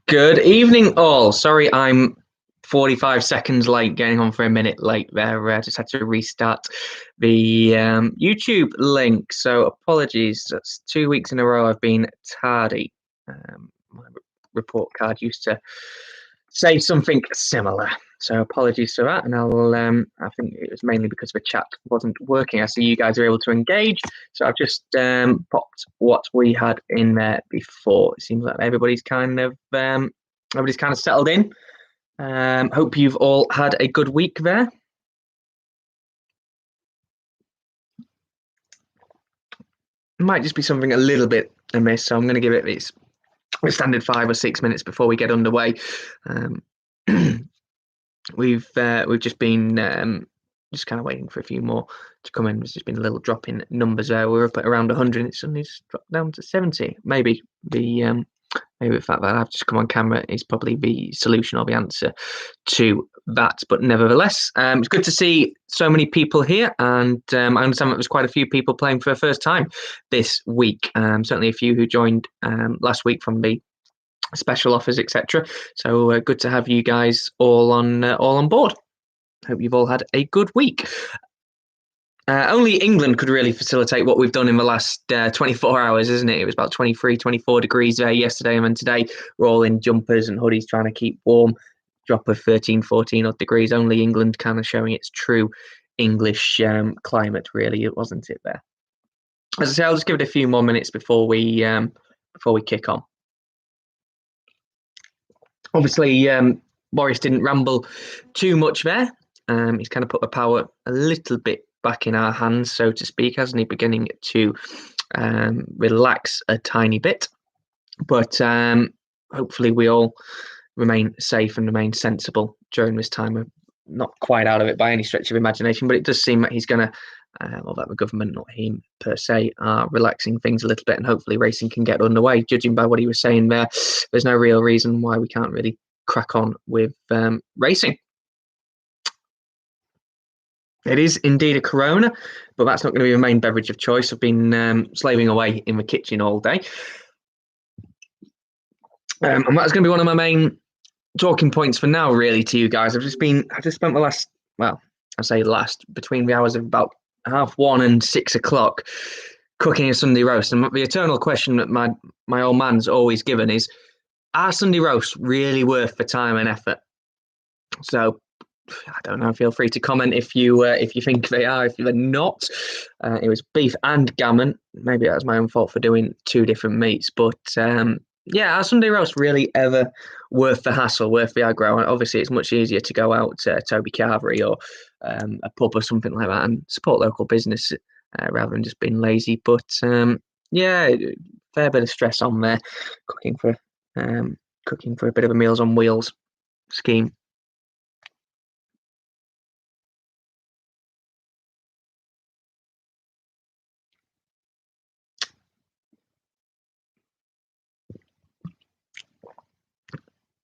Good evening, all. Sorry, I'm 45 seconds late, getting on for a minute late there. Just had to restart the YouTube link, so apologies. That's 2 weeks in a row I've been tardy. My report card used to say something similar, so apologies for that. And I think it was mainly because the chat wasn't working. I see you guys are able to engage, so I've just popped what we had in there before. It seems like everybody's kind of settled in. Hope you've all had a good week there. Might just be something a little bit amiss, so I'm going to give it its standard 5 or 6 minutes before we get underway. We've just been just kind of waiting for a few more to come in. There's just been a little drop in numbers there. We're up at around 100. It's suddenly dropped down to 70. Maybe the fact that I've just come on camera is probably the solution or the answer to that. But nevertheless, it's good to see so many people here, and I understand that there's quite a few people playing for the first time this week. Certainly a few who joined last week from the special offers, etc. So good to have you guys all on board. Hope you've all had a good week. Only England could really facilitate what we've done in the last 24 hours, isn't it? It was about 23, 24 degrees there yesterday, and then today we're all in jumpers and hoodies trying to keep warm. Drop of 13, 14 odd degrees. Only England kind of showing its true English climate, really, wasn't it there? As I say, I'll just give it a few more minutes before we kick on. Obviously, Boris didn't ramble too much there. He's kind of put the power a little bit back in our hands, so to speak, hasn't he? Beginning to relax a tiny bit. But hopefully we all remain safe and remain sensible during this time. We're not quite out of it by any stretch of imagination, but it does seem that he's going to, or that the government, not him per se, are relaxing things a little bit, and hopefully racing can get underway. Judging by what he was saying there, there's no real reason why we can't really crack on with racing. It is indeed a Corona, but that's not going to be the main beverage of choice. I've been slaving away in the kitchen all day. And that's going to be one of my main talking points for now, really, to you guys. I've just spent the last, between the hours of about 1:30 and 6 o'clock cooking a Sunday roast. And the eternal question that my old man's always given is, are Sunday roasts really worth the time and effort? So I don't know. Feel free to comment if you think they are. If they're not, it was beef and gammon. Maybe that was my own fault for doing two different meats. But are Sunday roast really ever worth the hassle, worth the aggro? And obviously, it's much easier to go out to Toby Carvery or a pub or something like that and support local business rather than just being lazy. But fair bit of stress on there, cooking for a bit of a Meals on Wheels scheme.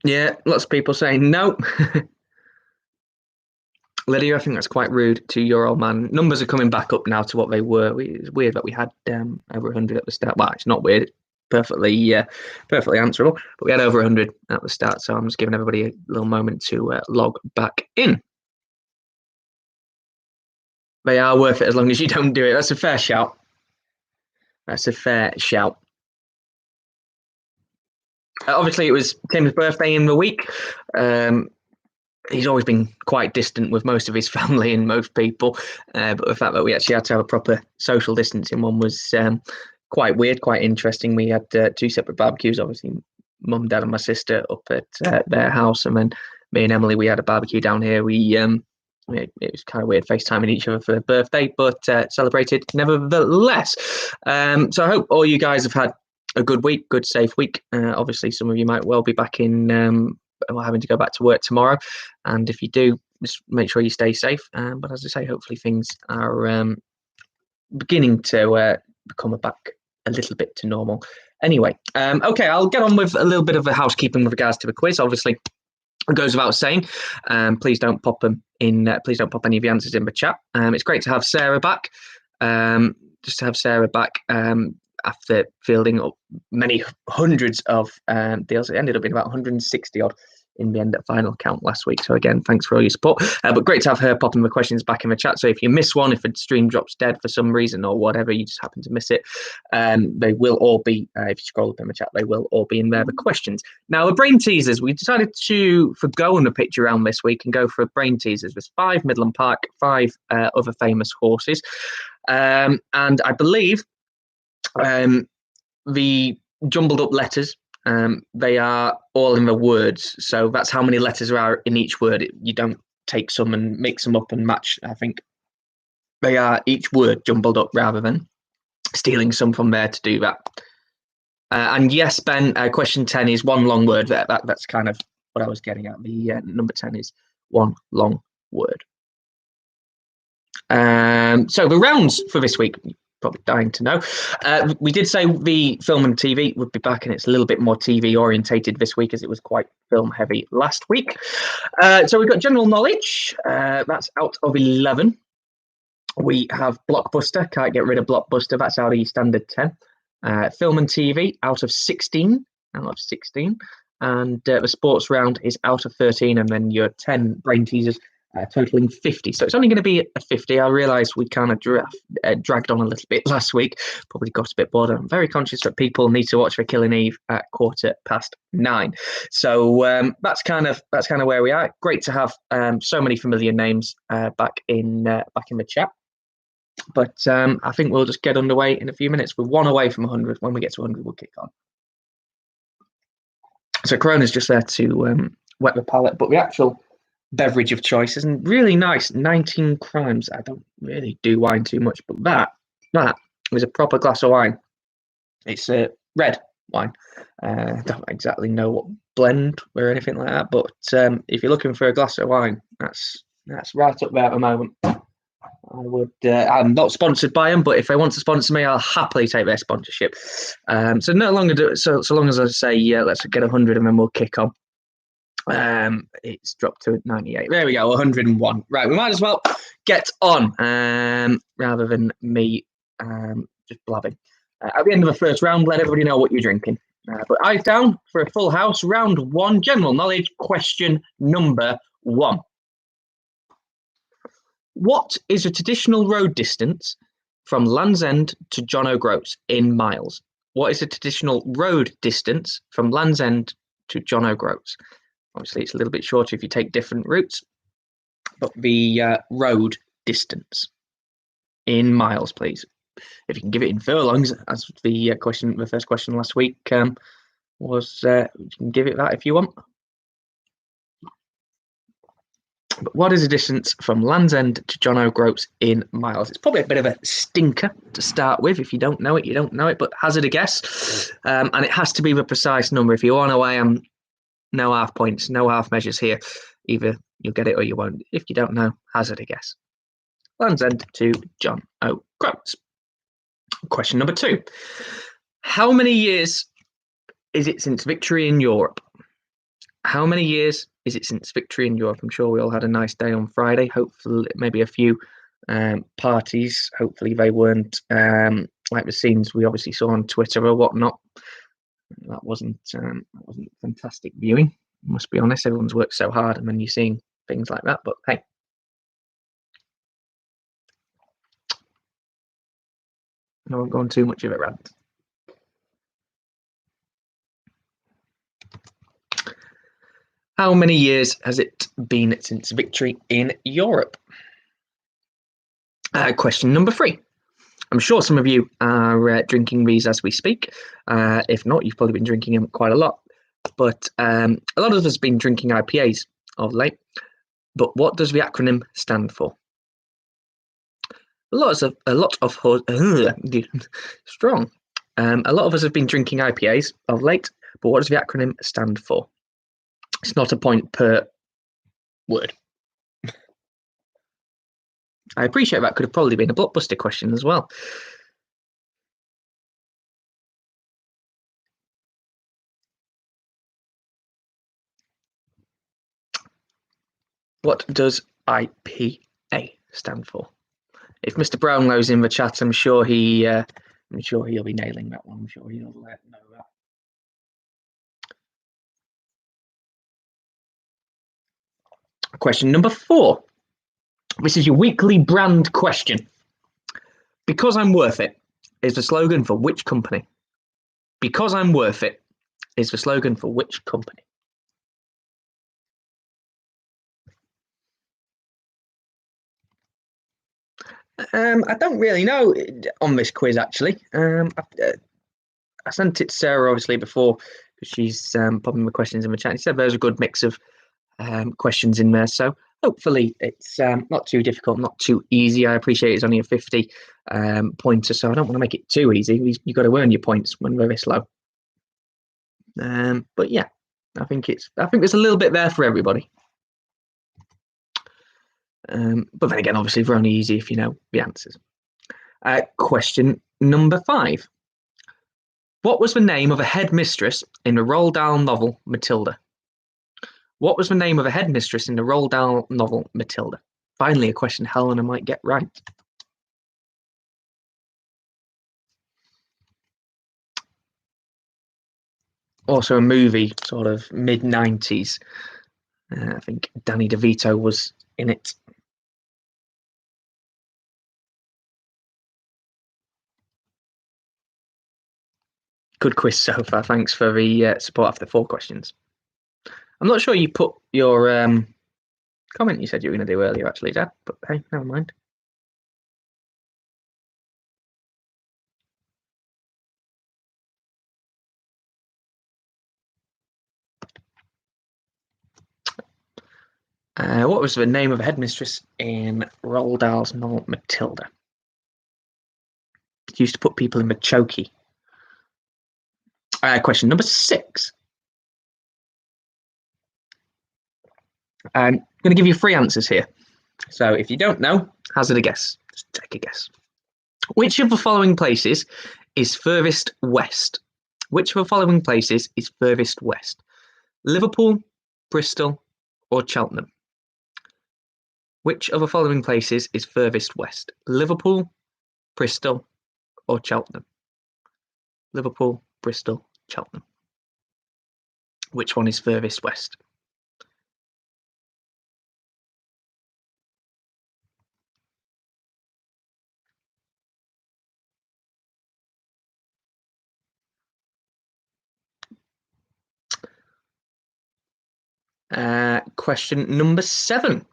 Yeah, lots of people saying no. Lydia, I think that's quite rude to your old man. Numbers are coming back up now to what they were. It's weird that we had over 100 at the start. Well, it's not weird. It's perfectly answerable. But we had over 100 at the start, so I'm just giving everybody a little moment to log back in. They are worth it as long as you don't do it. That's a fair shout. Obviously, it was Tim's birthday in the week. He's always been quite distant with most of his family and most people. But the fact that we actually had to have a proper social distancing one was quite weird, quite interesting. We had two separate barbecues, obviously, mum, dad and my sister up at their house. And then me and Emily, we had a barbecue down here. It was kind of weird FaceTiming each other for their birthday, but celebrated nevertheless. So I hope all you guys have had a good week, good safe week. Obviously, some of you might well be back in having to go back to work tomorrow, and if you do, just make sure you stay safe. But as I say, hopefully things are beginning to come back a little bit to normal. Anyway, okay, I'll get on with a little bit of a housekeeping with regards to the quiz. Obviously, it goes without saying. Please don't pop them in. Please don't pop any of the answers in the chat. It's great to have Sarah back. Just to have Sarah back. after fielding up many hundreds of deals. It ended up being about 160 odd in the end at final count last week. So again, thanks for all your support. But great to have her popping the questions back in the chat. So if you miss one, if a stream drops dead for some reason or whatever, you just happen to miss it, they will all be, if you scroll up in the chat, they will all be in there, the questions. Now, the brain teasers, we decided to forgo on the picture round this week and go for brain teasers. There's 5 Middleham Park, 5 other famous horses. And I believe the jumbled up letters, they are all in the words. So that's how many letters there are in each word. You don't take some and mix them up and match. I think they are each word jumbled up rather than stealing some from there to do that. And yes, Ben, question 10 is one long word. That's kind of what I was getting at. The number 10 is one long word. So the rounds for this week, probably dying to know. We did say the film and TV would be back, and it's a little bit more TV orientated this week as it was quite film heavy last week. So we've got general knowledge. That's out of 11. We have Blockbuster. Can't get rid of Blockbuster. That's out of standard 10. Film and TV out of 16. Out of 16. And the sports round is out of 13. And then your 10 brain teasers totaling 50. So it's only going to be a 50. I realise we kind of dragged on a little bit last week. Probably got a bit bored. I'm very conscious that people need to watch for Killing Eve at 9:15. So that's kind of where we are. Great to have so many familiar names back in the chat. But I think we'll just get underway in a few minutes. We're one away from 100. When we get to 100, we'll kick on. So Corona's just there to wet the palate, but the actual beverage of choice isn't really nice. 19 crimes. I don't really do wine too much, but that is a proper glass of wine. It's a red wine. Don't exactly know what blend or anything like that, but if you're looking for a glass of wine, that's right up there at the moment. I would. I'm not sponsored by them, but if they want to sponsor me, I'll happily take their sponsorship. So no longer do it. So long as I say, yeah, let's get 100 and then we'll kick on. It's dropped to 98. There we go, 101. Right, we might as well get on rather than me just blabbing. At the end of the first round, let everybody know what you're drinking. But eyes down for a full house. Round 1, general knowledge, question number 1. What is a traditional road distance from Land's End to John O'Groats in miles? What is a traditional road distance from Land's End to John O'Groats? Obviously, it's a little bit shorter if you take different routes, but the road distance in miles, please. If you can give it in furlongs, as the first question last week was, you can give it that if you want. But what is the distance from Land's End to John O'Groats in miles? It's probably a bit of a stinker to start with. If you don't know it, you don't know it. But hazard a guess, and it has to be the precise number. If you want away, no half points, no half measures here. Either you'll get it or you won't. If you don't know, hazard a guess. Land's End to John O'Groats. Question number 2. How many years is it since victory in Europe? How many years is it since victory in Europe? I'm sure we all had a nice day on Friday. Hopefully, maybe a few parties. Hopefully, they weren't like the scenes we obviously saw on Twitter or whatnot. That wasn't fantastic viewing. I must be honest. Everyone's worked so hard, and then you're seeing things like that. But hey, I won't go on too much of a rant. How many years has it been since victory in Europe? Question number 3. I'm sure some of you are drinking these as we speak. If not, you've probably been drinking them quite a lot. But a lot of us have been drinking IPAs of late. But what does the acronym stand for? A lot of strong. A lot of us have been drinking IPAs of late. But what does the acronym stand for? It's not a point per word. I appreciate that could have probably been a Blockbuster question as well. What does IPA stand for? If Mr. Brownlow's in the chat, I'm sure he I'm sure he'll be nailing that one. I'm sure he'll know that. Question number 4. This is your weekly brand question. Because I'm worth it is the slogan for which company? Because I'm worth it is the slogan for which company? I don't really know on this quiz, actually. I sent it to Sarah, obviously, before, because she's popping the questions in the chat. She said there's a good mix of questions in there. So hopefully it's not too difficult, not too easy. I appreciate it's only a 50 pointer, so I don't want to make it too easy. You've got to earn your points when we're this low. But yeah, I think there's a little bit there for everybody. But then again, obviously, they're only easy if you know the answers. Question number 5. What was the name of a headmistress in the Roald Dahl novel Matilda? What was the name of a headmistress in the Roald Dahl novel Matilda? Finally, a question Helena might get right. Also a movie, sort of mid-90s. I think Danny DeVito was in it. Good quiz so far. Thanks for the support after 4 questions. I'm not sure you put your comment you said you were going to do earlier, actually, Dad, but hey, never mind. What was the name of a headmistress in Roald Dahl's novel Matilda? It used to put people in the chokey. Question number 6. I'm going to give you 3 answers here. So if you don't know, hazard a guess. Just take a guess. Which of the following places is furthest west? Which of the following places is furthest west? Liverpool, Bristol, or Cheltenham? Which of the following places is furthest west? Liverpool, Bristol, or Cheltenham? Liverpool, Bristol, Cheltenham. Which one is furthest west? Question number 7.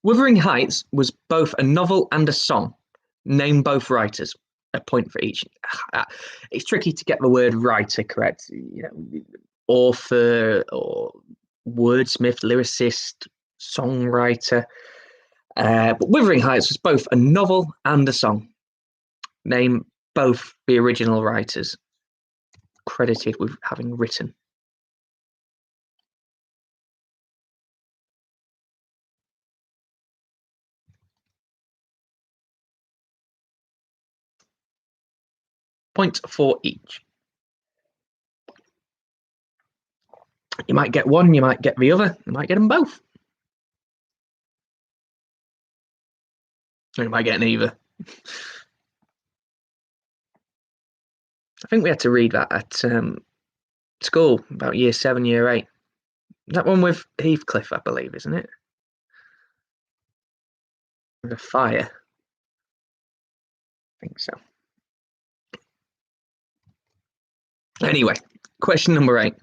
Wuthering Heights was both a novel and a song. Name both writers. A point for each. It's tricky to get the word writer correct. You know, author or wordsmith, lyricist, songwriter. But Wuthering Heights was both a novel and a song. Name both the original writers credited with having written. Point for each. You might get one, you might get the other, you might get them both. Or you might get neither. I think we had to read that at school, about year 7, year 8. That one with Heathcliff, I believe, isn't it? The fire. I think so. Anyway, question number 8.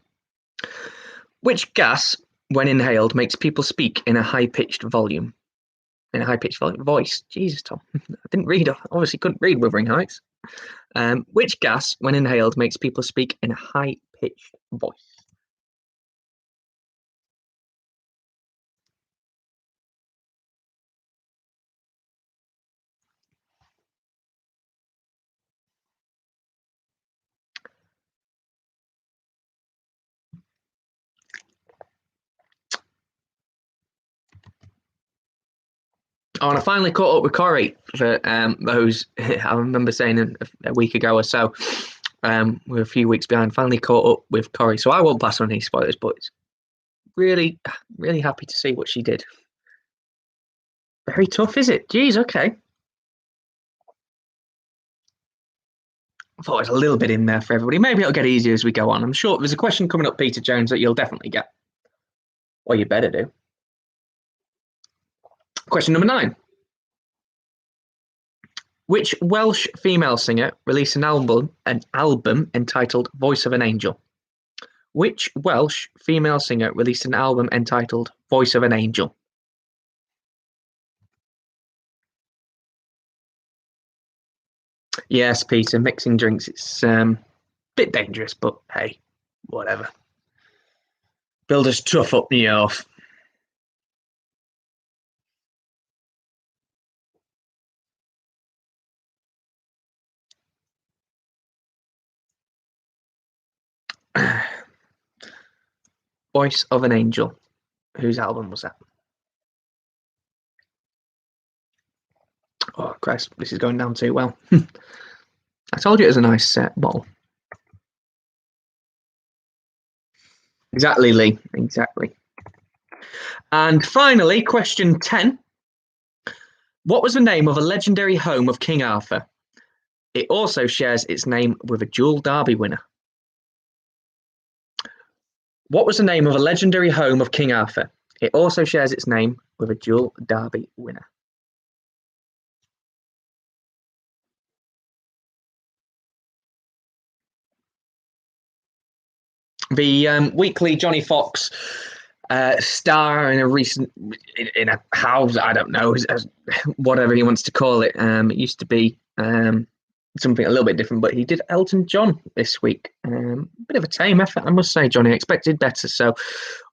Which gas, when inhaled, makes people speak in a high-pitched volume? In a high-pitched voice. Jesus, Tom. I didn't read, obviously couldn't read Wuthering Heights. Which gas, when inhaled, makes people speak in a high-pitched voice? Oh, and I finally caught up with Corey for those. I remember saying a week ago or so. We're a few weeks behind. Finally caught up with Corey, so I won't pass on any spoilers. But it's really, really happy to see what she did. Very tough, is it? Geez, okay. I thought it was a little bit in there for everybody. Maybe it'll get easier as we go on. I'm sure there's a question coming up, Peter Jones, that you'll definitely get. Or you better do. Question number 9. Which Welsh female singer released an album entitled Voice of an Angel? Which Welsh female singer released an album entitled Voice of an Angel? Yes, Peter, mixing drinks, it's a bit dangerous, but hey, whatever. Builders tough up the off. Voice of an Angel. Whose album was that? Oh, Christ, this is going down too well. I told you it was a nice bottle. Exactly, Lee. Exactly. And finally, question 10. What was the name of a legendary home of King Arthur? It also shares its name with a dual Derby winner. What was the name of a legendary home of King Arthur? It also shares its name with a dual Derby winner. The weekly Johnny Fox star in a house, I don't know, as whatever he wants to call it. It used to be something a little bit different, but he did Elton John this week. Bit of a tame effort, I must say, Johnny. I expected better, so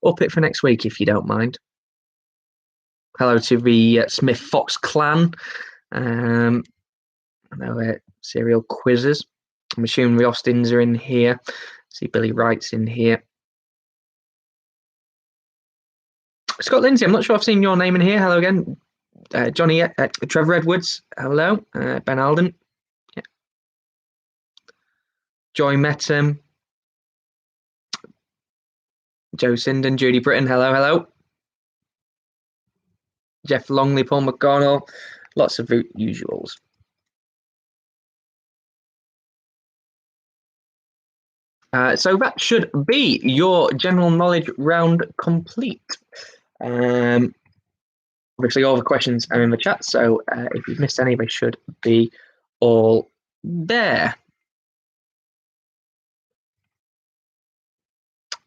up it for next week if you don't mind. Hello to the Smith Fox clan. I know serial quizzes. I'm assuming the Austins are in here. See Billy Wright's in here. Scott Lindsay, I'm not sure I've seen your name in here. Hello again. Johnny, Trevor Edwards. Hello. Ben Alden. Yeah. Joy Metham. Joe Sinden, Judy Britton. Hello, hello. Jeff Longley, Paul McConnell. Lots of usuals. So that should be your general knowledge round complete. Obviously, all the questions are in the chat, so if you've missed any, they should be all there.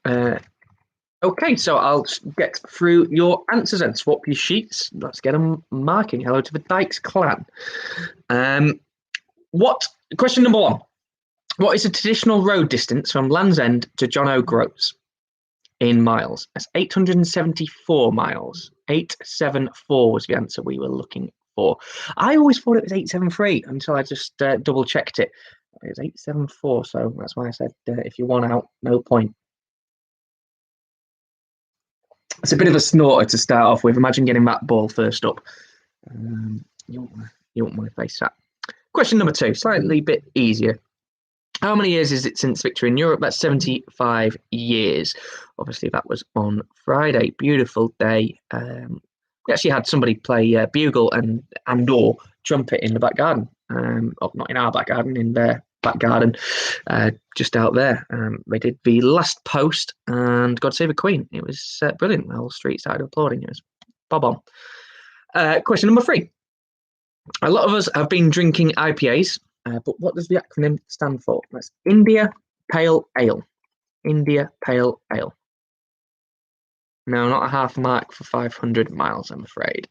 Okay, so I'll get through your answers and swap your sheets. Let's get them marking. Hello to the Dykes clan. Question number 1. What is the traditional road distance from Land's End to John O'Groats in miles? That's 874 miles. 874 was the answer we were looking for. I always thought it was 873 until I just double checked it. It was 874, so that's why I said if you want out, no point. It's a bit of a snorter to start off with. Imagine getting that ball first up. You won't want to face that. Question number 2, slightly bit easier. How many years is it since victory in Europe? That's 75 years. Obviously, that was on Friday. Beautiful day. We actually had somebody play bugle and/or trumpet in the back garden. Not in our back garden, in their back garden, just out there. They did the last post and God Save the Queen. It was brilliant. The whole street started applauding. It was bob on. Question number 3. A lot of us have been drinking IPAs. But what does the acronym stand for? That's India Pale Ale. India Pale Ale. No, not a half mark for 500 miles, I'm afraid.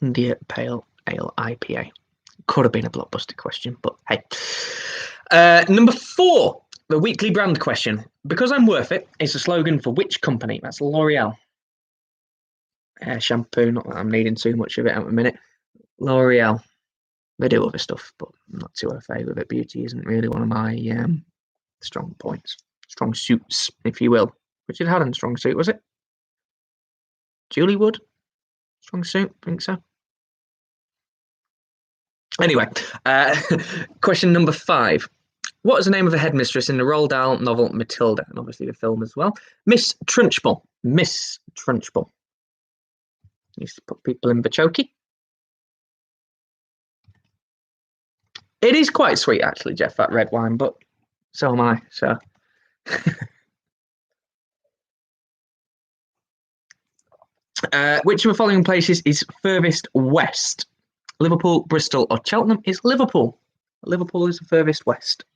India Pale Ale IPA. Could have been a blockbuster question, but hey. Number 4, the weekly brand question. Because I'm worth it is the slogan for which company? That's L'Oreal. Shampoo, not that I'm needing too much of it at the minute. L'Oreal. They do other stuff, but I'm not too afraid with it. Beauty isn't really one of my strong points. Strong suits, if you will. Richard Haddon, strong suit, was it? Julie Wood? Strong suit, I think so. Anyway, question number 5. What is the name of the headmistress in the Roald Dahl novel Matilda? And obviously the film as well. Miss Trunchbull. Miss Trunchbull. Used to put people in the chokey. It is quite sweet, actually, Jeff, that red wine, but so am I. So, which of the following places is furthest west? Liverpool, Bristol, or Cheltenham? Is Liverpool. Liverpool is the furthest west.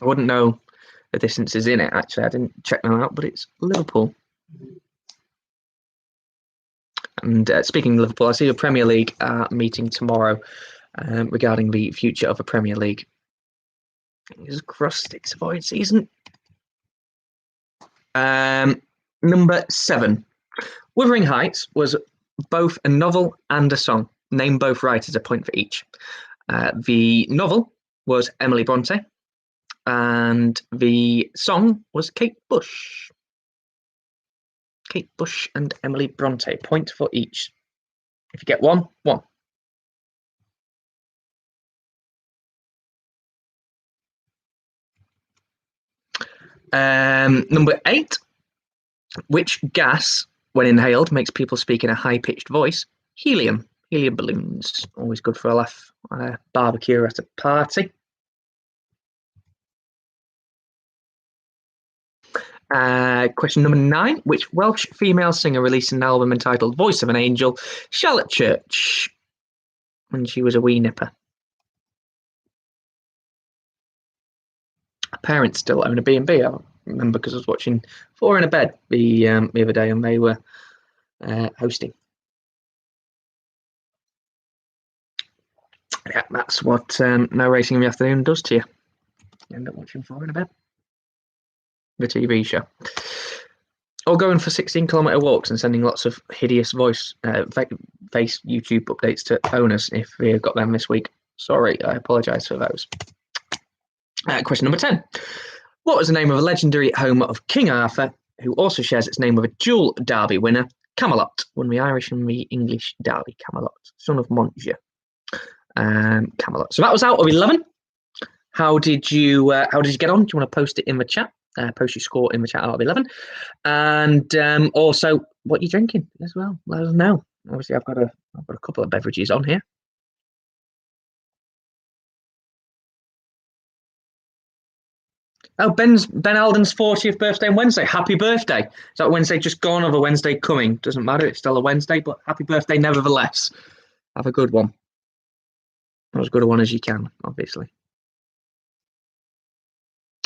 I wouldn't know the distances in it, actually. I didn't check them out, but it's Liverpool. And speaking of Liverpool, I see the Premier League meeting tomorrow regarding the future of the Premier League. It's cross sticks avoid season. Number 7. Wuthering Heights was both a novel and a song. Name both writers, a point for each. The novel was Emily Bronte, and the song was Kate Bush. Kate Bush and Emily Bronte, point for each. If you get one, one. Number 8. Which gas, when inhaled, makes people speak in a high-pitched voice? Helium. Helium balloons. Always good for a laugh on a barbecue at a party. Question number 9. Which Welsh female singer released an album entitled Voice of an Angel? Charlotte Church. When she was a wee nipper. Her parents still own a B&B. I remember because I was watching Four in a Bed the other day, and they were hosting. Yeah, that's what narrating in the afternoon does to you. You end up watching Four in a Bed, the TV show. Or going for 16-kilometre walks and sending lots of hideous face YouTube updates to owners if we've got them this week. Sorry, I apologise for those. Question number 10. What was the name of a legendary home of King Arthur, who also shares its name with a dual Derby winner, Camelot? Won the Irish and the English Derby, Camelot, son of Montje. Camelot. So that was out of 11. How did you get on? Do you want to post it in the chat? Post your score in the chat out of 11. And also what you're drinking as well. Let us know. Obviously, I've got a couple of beverages on here. Oh, Ben Alden's 40th birthday on Wednesday. Happy birthday. Is that Wednesday just gone or the Wednesday coming? Doesn't matter. It's still a Wednesday, but happy birthday nevertheless. Have a good one. As good a one as you can, obviously.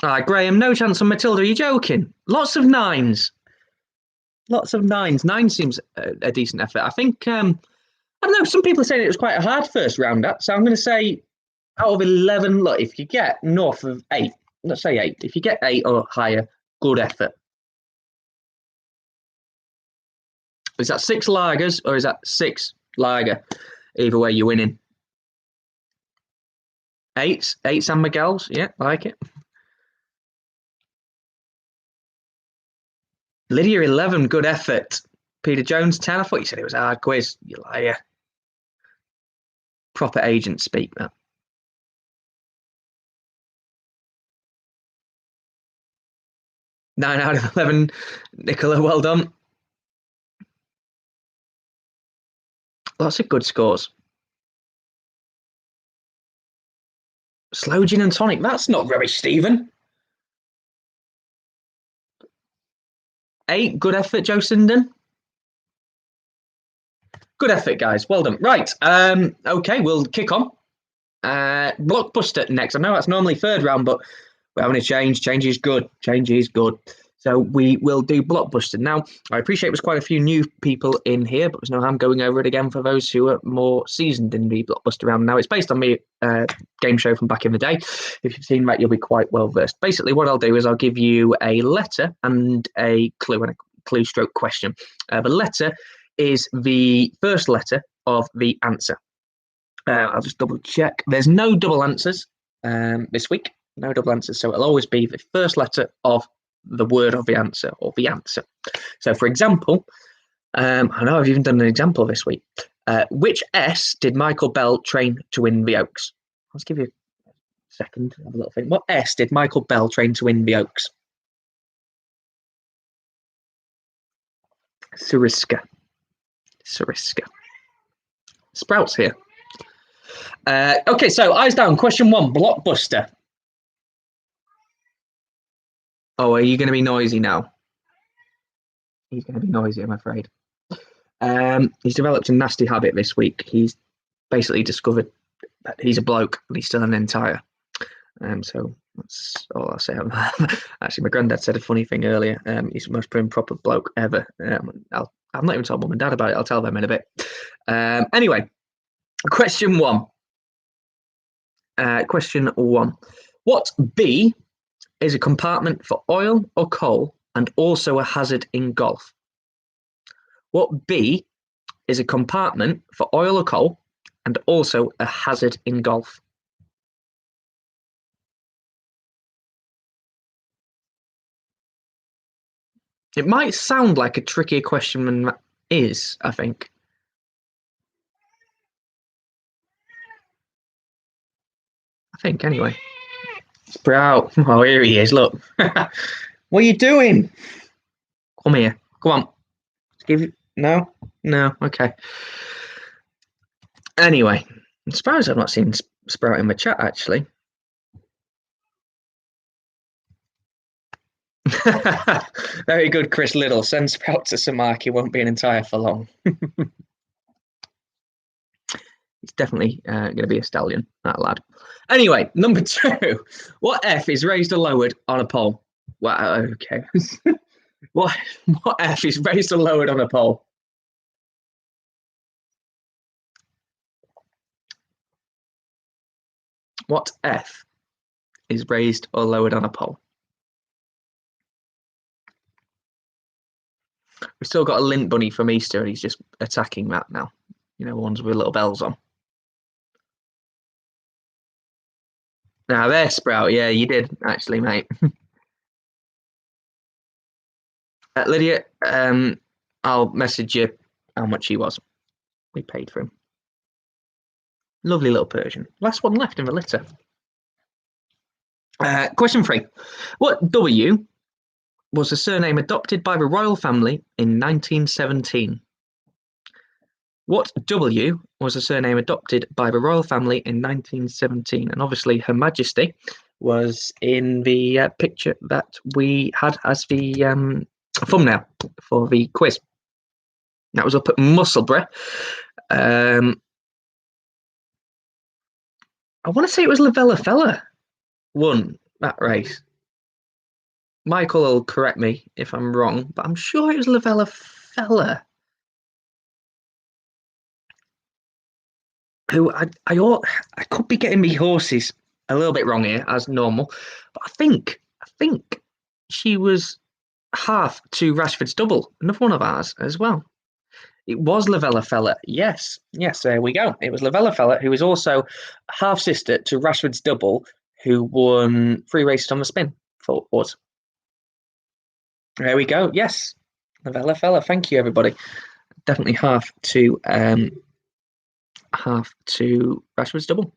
Graham, no chance on Matilda. Are you joking? Lots of 9s. Lots of 9s. 9 seems a decent effort. I think, I don't know, some people are saying it was quite a hard first round up. So I'm going to say out of 11, look, if you get north of 8, let's say 8. If you get 8 or higher, good effort. Is that 6 lagers or is that 6 lager? Either way, you're winning. 8 San Miguel's. Yeah, like it. Lydia, 11, good effort. Peter Jones, 10. I thought you said it was a hard quiz. You liar. Proper agent speak, that. Nine out of 11. Nicola, well done. Lots of good scores. Slow gin and tonic. That's not rubbish, Stephen. 8, good effort, Joe Sinden. Good effort, guys. Well done. Right. Okay, we'll kick on. Blockbuster next. I know that's normally third round, but we're having a change. Change is good. Change is good. So we will do Blockbuster. Now, I appreciate there's quite a few new people in here, but there's no harm going over it again for those who are more seasoned in the Blockbuster round. Now, it's based on the game show from back in the day. If you've seen that, you'll be quite well versed. Basically, what I'll do is I'll give you a letter and a clue stroke question. The letter is the first letter of the answer. I'll just double check. There's no double answers this week. No double answers. So it'll always be the first letter of the word of the answer or the answer. So, for example, I know I've even done an example this week. Which S did Michael Bell train to win the Oaks? Let's give you a second. Have a little think. What S did Michael Bell train to win the Oaks? Suriska. Sprouts here. Okay, so eyes down. Question 1, blockbuster. Oh, are you going to be noisy now? He's going to be noisy, I'm afraid. He's developed a nasty habit this week. He's basically discovered that he's a bloke and he's still an entire. So that's all I'll say. Actually, my granddad said a funny thing earlier. He's the most prim proper bloke ever. I've not even told mum and dad about it. I'll tell them in a bit. Anyway, question 1. Question 1. What B is a compartment for oil or coal and also a hazard in golf? What B is a compartment for oil or coal and also a hazard in golf? It might sound like a trickier question than that is, I think. Anyway. Sprout. Oh, here he is, look. What are you doing? Come here. Come on. Give you... No? No? Okay. Anyway, I'm surprised I've not seen Sprout in the chat, actually. Very good, Chris Little. Send Sprout to Samark. He won't be an entire for long. He's definitely going to be a stallion, that lad. Anyway, number 2. What F is raised or lowered on a pole? Wow, okay. What F is raised or lowered on a pole? What F is raised or lowered on a pole? We've still got a lint bunny from Easter and he's just attacking that now. You know, ones with little bells on. Now there, Sprout. Yeah, you did actually, mate. Lydia, I'll message you how much he was. We paid for him. Lovely little Persian. Last one left in the litter. Question 3. What W was the surname adopted by the royal family in 1917? What W was the surname adopted by the royal family in 1917? And obviously, Her Majesty was in the picture that we had as the thumbnail for the quiz. That was up at Musselburgh. I want to say it was Lavella Fella won that race. Michael will correct me if I'm wrong, but I'm sure it was Lavella Fella. Who I could be getting me horses a little bit wrong here as normal, but I think she was half to Rashford's double, another one of ours as well. It was Lavella Fella. Yes, there we go. It was Lavella Fella, who is also half sister to Rashford's double, who won 3 races on the spin for us. There we go. Yes, Lavella Fella. Thank you, everybody. Definitely half to Rashford's double.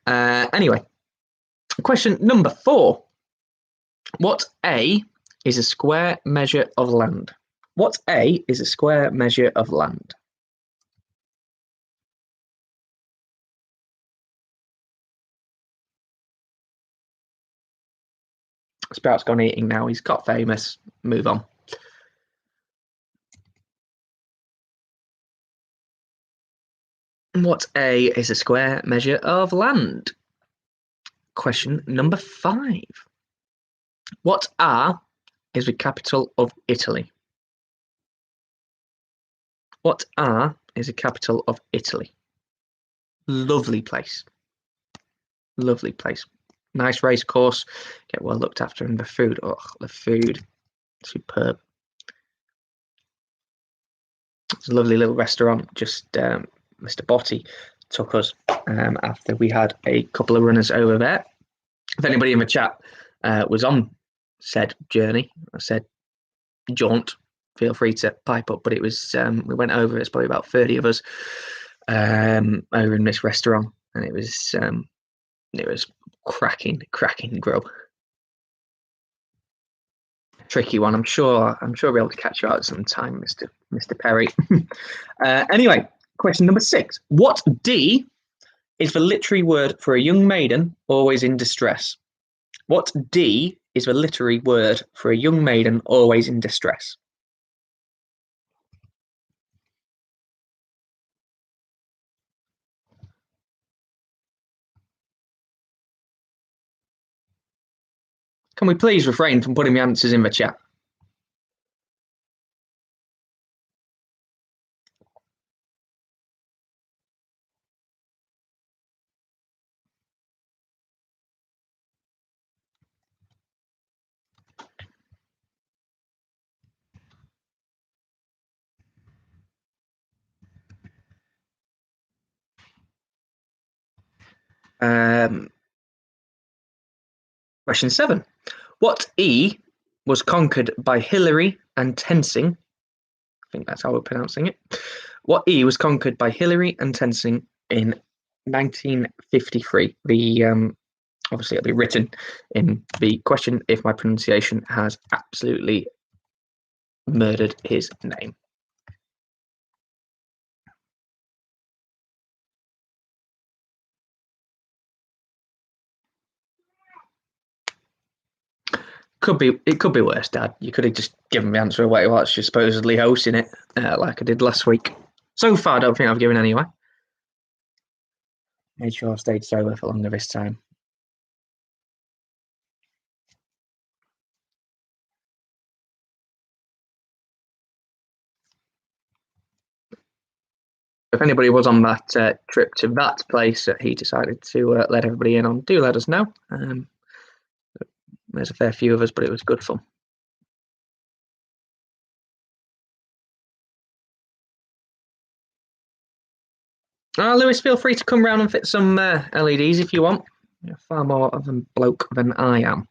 Anyway, question number 4. What A is a square measure of land? What A is a square measure of land? Sprout's gone eating now. He's got famous. Move on. What A is a square measure of land? Question number 5. What R is the capital of Italy? What R is the capital of Italy? Lovely place. Lovely place. Nice race course. Get well looked after, and the food. Oh, the food. Superb. It's a lovely little restaurant. Just Mr. Botti took us after we had a couple of runners over there. If anybody in the chat was on said journey, I said jaunt, feel free to pipe up. But it was we went over. It's probably about 30 of us over in this restaurant, and it was cracking grub. Tricky one. I'm sure we'll be able to catch you out at some time, Mr. Perry. Anyway, Question number 6. What D is the literary word for a young maiden always in distress? What D is the literary word for a young maiden always in distress? Can we please refrain from putting the answers in the chat? Question 7. What E was conquered by Hilary and Tenzing? I think that's how we're pronouncing it. What E was conquered by Hilary and Tenzing in 1953? Obviously, it'll be written in the question if my pronunciation has absolutely murdered his name. It could be worse, Dad. You could have just given the answer away whilst you're supposedly hosting it, like I did last week. So far, I don't think I've given any away. Made sure I stayed sober for longer this time. If anybody was on that trip to that place that he decided to let everybody in on, do let us know. There's a fair few of us, but it was good fun. Lewis, feel free to come round and fit some LEDs if you want. You're far more of a bloke than I am.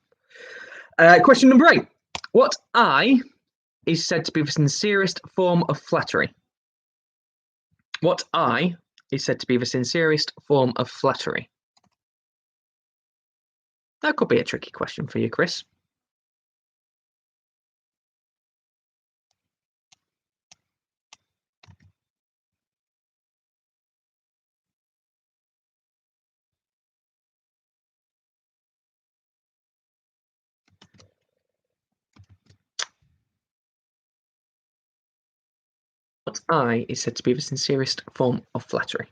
Question number 8. What I is said to be the sincerest form of flattery? What I is said to be the sincerest form of flattery? That could be a tricky question for you, Chris. What I is said to be the sincerest form of flattery?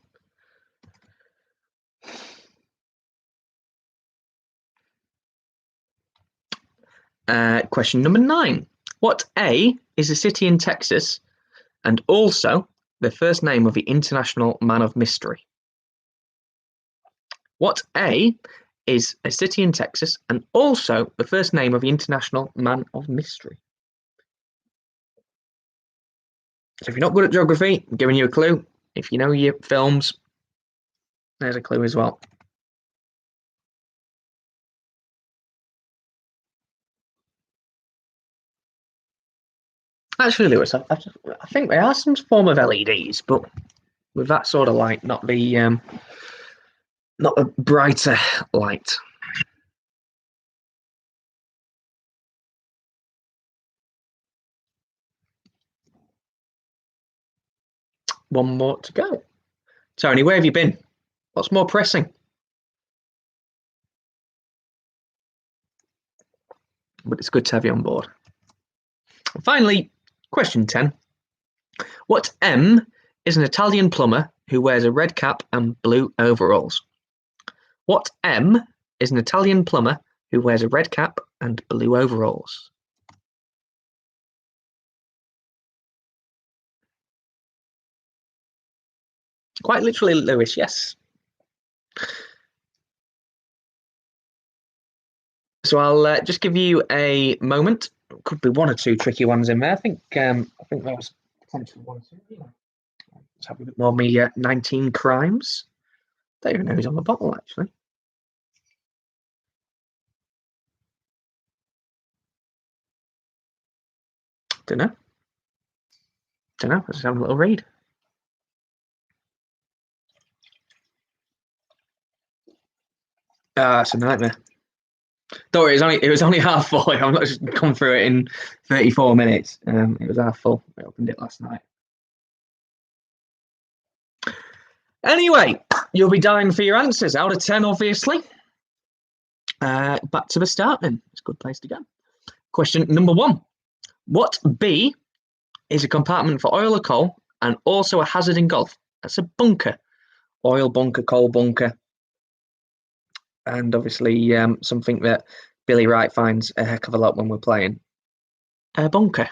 Question number 9. What A is a city in Texas and also the first name of the International Man of Mystery? What A is a city in Texas and also the first name of the International Man of Mystery? So if you're not good at geography, I'm giving you a clue. If you know your films, there's a clue as well. Actually, Lewis, I think there are some form of LEDs, but with that sort of light, not a brighter light. One more to go. Tony, where have you been? What's more pressing? But it's good to have you on board. And finally, question 10. What M is an Italian plumber who wears a red cap and blue overalls? What M is an Italian plumber who wears a red cap and blue overalls? Quite literally, Lewis, yes. So I'll just give you a moment. Could be one or two tricky ones in there. I think there was potentially one or two. Let's have a bit more media. 19 crimes. Don't even know who's on the bottle, actually. Don't know. Let's have a little read. It's a nightmare. Don't worry, it was only half full. I'm not just come through it in 34 minutes. It was half full. I opened it last night. Anyway, you'll be dying for your answers. Out of 10, obviously. Back to the start then. It's a good place to go. Question number 1. What B is a compartment for oil or coal and also a hazard in golf? That's a bunker. Oil bunker, coal bunker. And obviously something that Billy Wright finds a heck of a lot when we're playing. A bunker.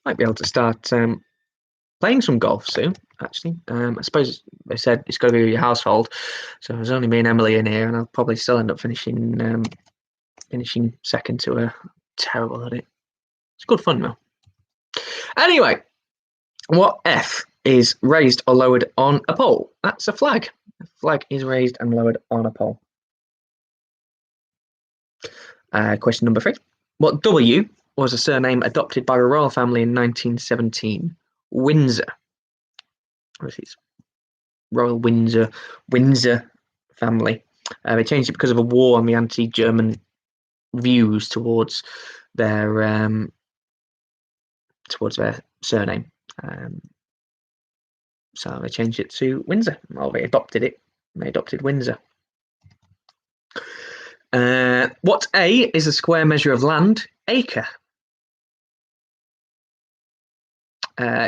Might be able to start playing some golf soon, actually. I suppose they said it's got to be your household. So there's only me and Emily in here, and I'll probably still end up finishing second to a terrible at it. It's good fun, though. Anyway, what F is raised or lowered on a pole? That's a flag. A flag is raised and lowered on a pole. Question number 3. What W was a surname adopted by the royal family in 1917? Windsor. This Royal Windsor family. They changed it because of a war on the anti-German views towards their surname. So they changed it to Windsor. Well, they adopted it. They adopted Windsor. What A is a square measure of land? Acre.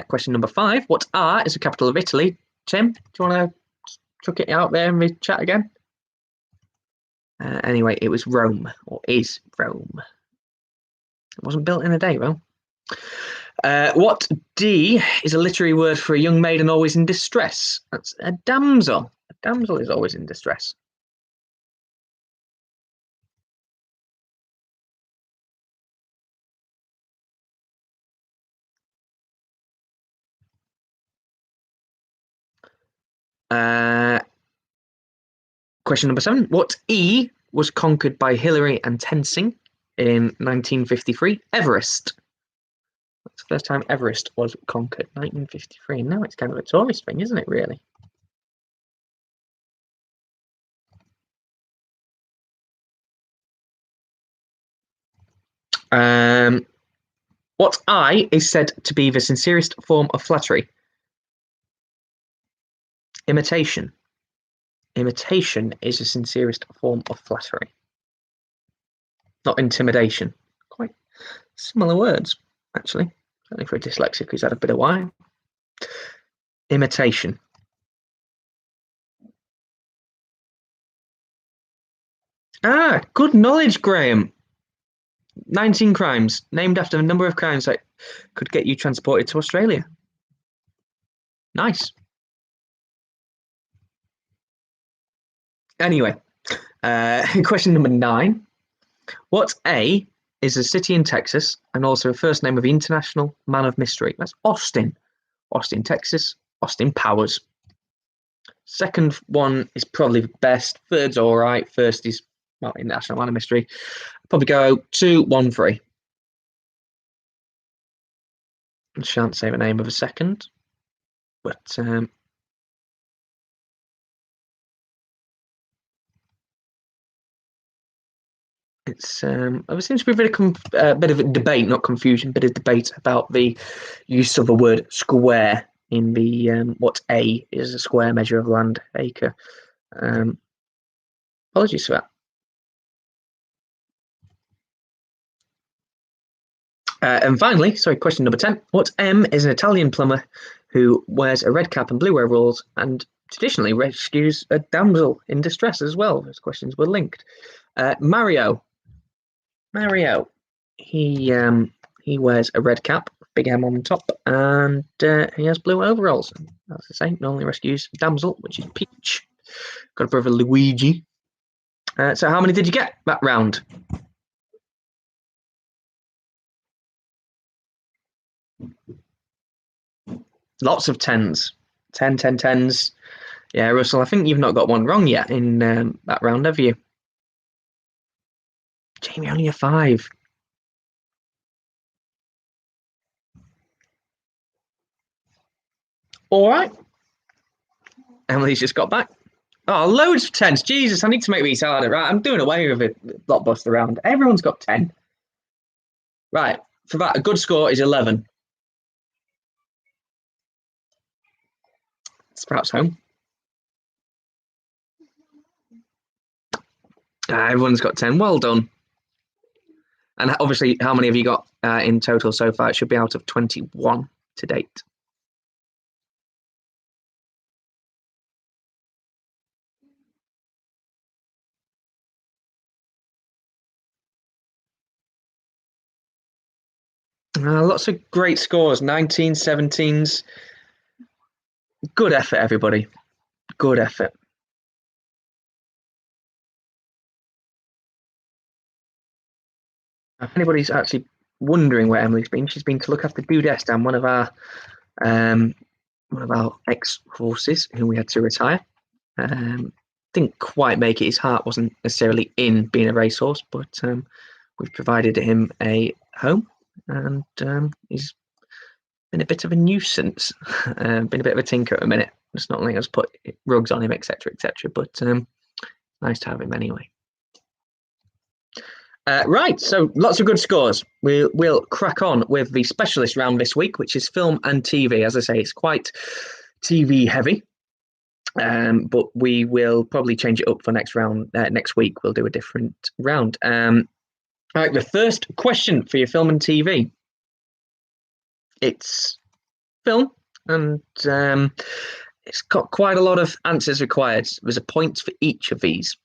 Question number 5. What R is the capital of Italy? Tim, do you want to chuck it out there in the chat again? Anyway, it was Rome, or is Rome. It wasn't built in a day, though. What D is a literary word for a young maiden always in distress? That's a damsel. A damsel is always in distress. Question number 7. What E was conquered by Hillary and Tenzing in 1953? Everest. That's the first time Everest was conquered, 1953. Now it's kind of a tourist thing, isn't it, really? What I is said to be the sincerest form of flattery? Imitation. Imitation is the sincerest form of flattery. Not intimidation. Quite similar words, actually. Certainly for a dyslexic who's had a bit of wine. Imitation. Good knowledge, Graham. 19 crimes, named after the number of crimes that could get you transported to Australia. Nice. Anyway, question number 9. What A is a city in Texas and also a first name of the International Man of Mystery? That's Austin. Austin, Texas. Austin Powers. Second one is probably the best. Third's all right. First is, well, International Man of Mystery. Probably go 2, 1, 3. I shan't say the name of a second, but it's there seems to be a bit of a debate, not confusion, bit of debate about the use of the word square in the what A is a square measure of land, acre. Apologies for that. And finally, question number 10. What M is an Italian plumber who wears a red cap and blue overalls and traditionally rescues a damsel in distress as well? Those questions were linked. Mario. He wears a red cap, big M on top, and he has blue overalls. As I say, normally rescues damsel, which is Peach. Got a brother Luigi. So how many did you get that round? Lots of 10s. 10, 10, 10s. Yeah, Russell, I think you've not got one wrong yet in that round, have you? Jamie, only a 5. All right. Emily's just got back. Oh, loads of 10s. Jesus, I need to make these harder. Right, I'm doing away with it. Blockbuster round. Everyone's got 10. Right, for that, a good score is 11. It's perhaps home. Everyone's got 10. Well done. And obviously, how many have you got in total so far? It should be out of 21 to date. Lots of great scores. 19, 17s. Good effort, everybody. Good effort. If anybody's actually wondering where Emily's been, she's been to look after Dudestan, um, one of our ex-horses who we had to retire. Didn't quite make it. His heart wasn't necessarily in being a racehorse, but we've provided him a home, and he's been a bit of a nuisance. Been a bit of a tinker at a minute. It's not letting us put rugs on him, etc., etc. But nice to have him anyway. Right, so lots of good scores. We'll crack on with the specialist round this week, which is film and TV. As I say, it's quite TV heavy, but we will probably change it up for next round. Next week, we'll do a different round. All right, the first question for your film and TV. It's film, and it's got quite a lot of answers required. There's a point for each of these.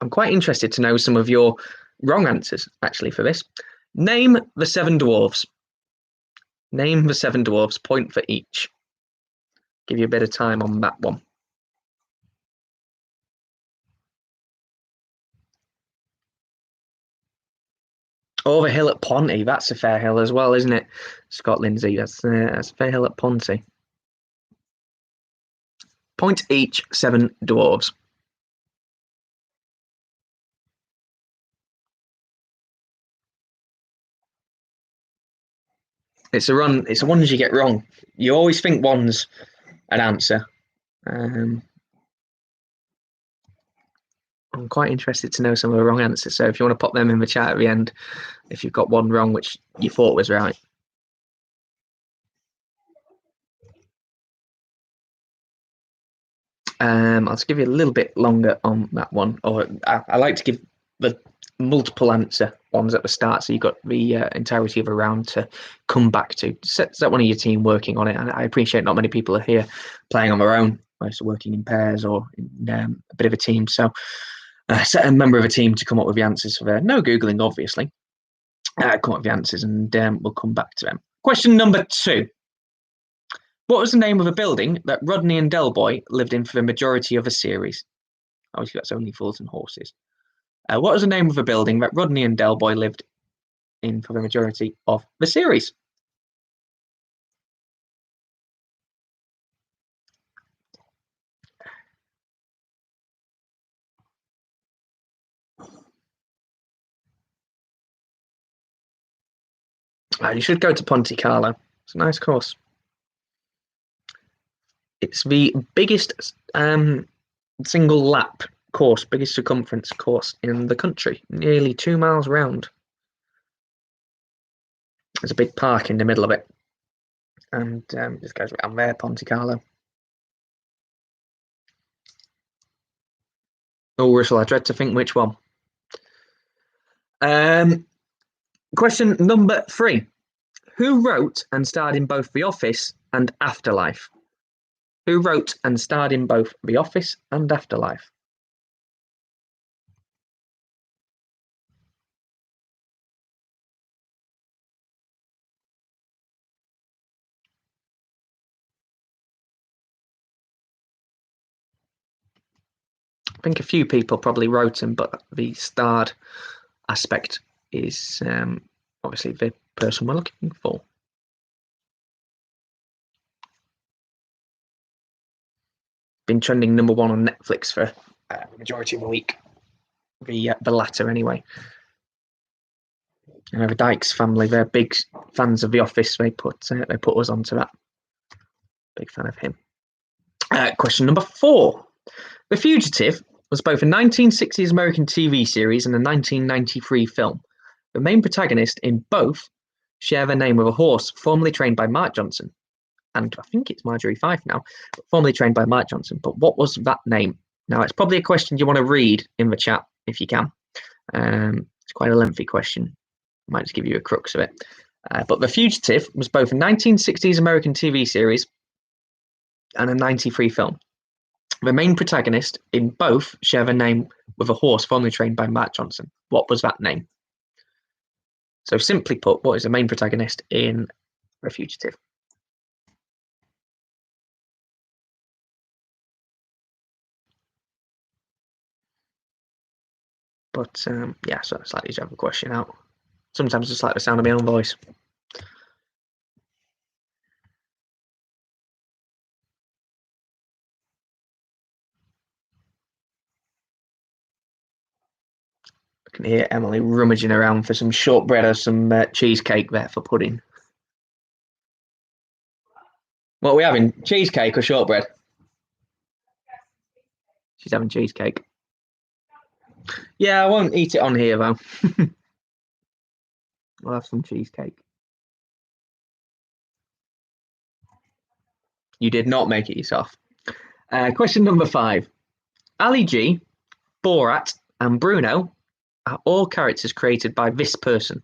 I'm quite interested to know some of your wrong answers, actually, for this. Name the 7 dwarves. Name the 7 dwarves, point for each. Give you a bit of time on that one. Over hill at Ponty, that's a fair hill as well, isn't it? Scott Lindsay, that's a fair hill at Ponty. Point each, 7 dwarves. It's the ones you get wrong. You always think one's an answer. I'm quite interested to know some of the wrong answers. So if you want to pop them in the chat at the end, if you've got one wrong which you thought was right. I'll just give you a little bit longer on that one. Or I like to give the multiple answer ones at the start, so you've got the entirety of a round to come back to. Set one of your team working on it. And I appreciate not many people are here playing on their own, most are working in pairs or in a bit of a team. So set a member of a team to come up with the answers for there. No Googling, obviously. Come up with the answers and we'll come back to them. Question number 2. What was the name of a building that Rodney and Delboy lived in for the majority of the series? Obviously, that's Only Fools and Horses. What was the name of a building that Rodney and Delboy lived in for the majority of the series? You should go to Ponte Carlo. It's a nice course. It's the biggest single lap course, biggest circumference course in the country, nearly 2 miles round. There's a big park in the middle of it, and this goes around there, Ponte Carlo. Oh, Russell, I dread to think which one. Question number 3. Who wrote and starred in both The Office and Afterlife? Who wrote and starred in both The Office and Afterlife? I think a few people probably wrote them, but the starred aspect is obviously the person we're looking for. Been trending number 1 on Netflix for the majority of the week. The latter, anyway. You know, the Dykes family, they're big fans of The Office. They put us onto that. Big fan of him. Question number 4. The Fugitive was both a 1960s American TV series and a 1993 film. The main protagonist in both share the name of a horse formerly trained by Mark Johnson. and I think it's Marjorie Fife now, formerly trained by Mike Johnson. But what was that name? Now, it's probably a question you want to read in the chat if you can. It's quite a lengthy question. I might just give you a crux of it. But The Fugitive was both a 1960s American TV series and a 93 film. The main protagonist in both share the name with a horse formerly trained by Matt Johnson. What was that name? So simply put, what is the main protagonist in The Fugitive? But yeah, so it's like you have a question out. Sometimes I just like the sound of my own voice. I can hear Emily rummaging around for some shortbread or some cheesecake there for pudding. What are we having? Cheesecake or shortbread? She's having cheesecake. Yeah, I won't eat it on here though. I'll have some cheesecake. You did not make it yourself. Question number 5. Ali G, Borat, and Bruno are all characters created by this person.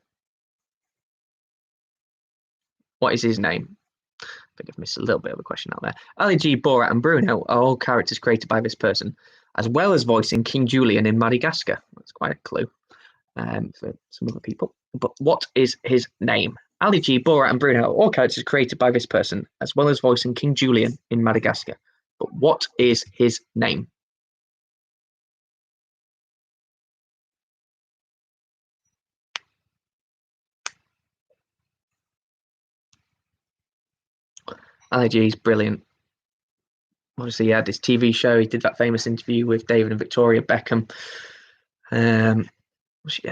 What is his name? I think I've missed a little bit of a question out there. Ali G, Borat, and Bruno are all characters created by this person, as well as voicing King Julian in Madagascar. That's quite a clue for some other people. But what is his name? Ali G, Borat, and Bruno are all characters created by this person, as well as voicing King Julian in Madagascar. But what is his name? Ali G is brilliant. Obviously, he had this TV show. He did that famous interview with David and Victoria Beckham. I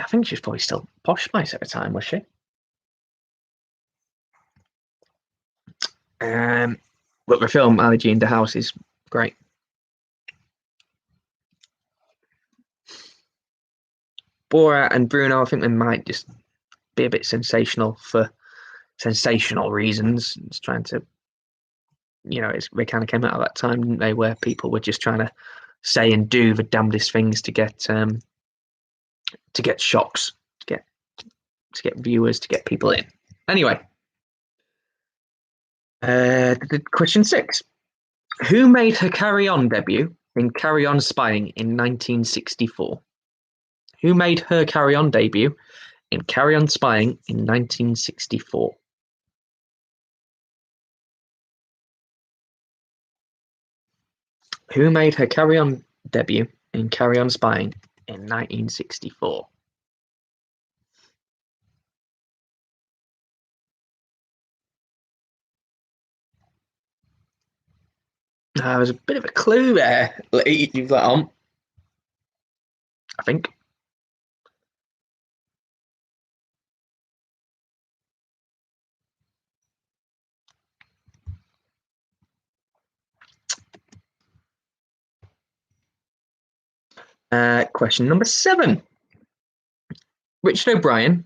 think she was probably still Posh Spice at the time, was she? But the film Ali G in the House is great. Borat and Bruno, I think they might just be a bit sensational for sensational reasons. It's trying to, they kind of came out of that time, didn't they, where people were just trying to say and do the damnedest things to get shocks, to get viewers, to get people in. Anyway, question 6. Who made her Carry On debut in Carry On Spying in 1964? Who made her Carry On debut in Carry On Spying in 1964? Who made her Carry On debut in Carry On Spying in 1964? There's a bit of a clue there. You've got on, I think. Question number 7. Richard O'Brien,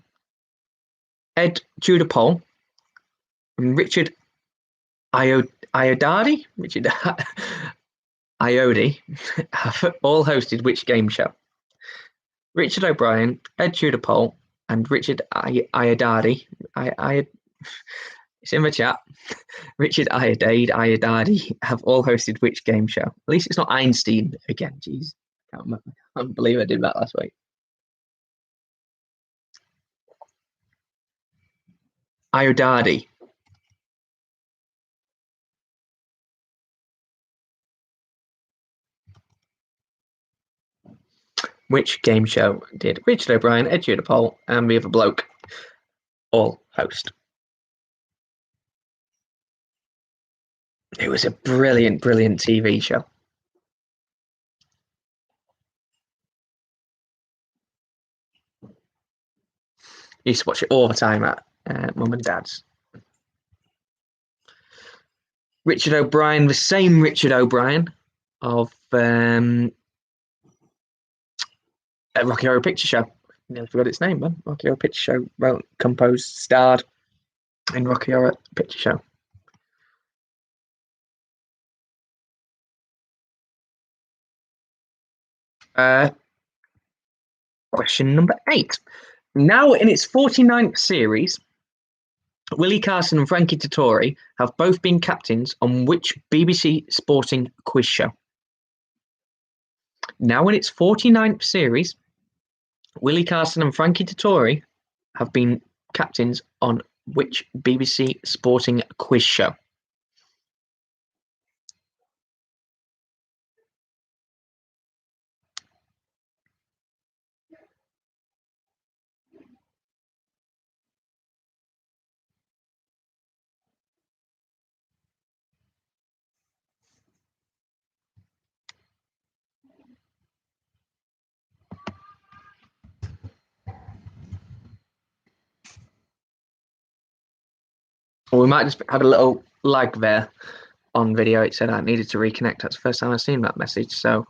Ed Tudor-Pole, and Richard Iodadi have all hosted which game show? Richard O'Brien, Ed Tudor-Pole, and Richard Iodadi. It's in the chat. Richard Iodadi have all hosted which game show? At least it's not Einstein again. Jeez, I can't remember. I can't believe I did that last week. Iodadi. Which game show did Richard O'Brien, Ed Tudor-Pole, and the other bloke all host? It was a brilliant, brilliant TV show. I used to watch it all the time at mum and dad's. Richard O'Brien, the same Richard O'Brien of Rocky Horror Picture Show. Nearly forgot its name, man. Rocky Horror Picture Show, wrote, composed, starred in Rocky Horror Picture Show. Uh, Question number 8. Now in its 49th series, Willie Carson and Frankie Dettori have both been captains on which BBC sporting quiz show? Now in its 49th series, Willie Carson and Frankie Dettori have been captains on which BBC sporting quiz show? Well, we might just have a little lag there on video. It said I needed to reconnect. That's the first time I've seen that message, so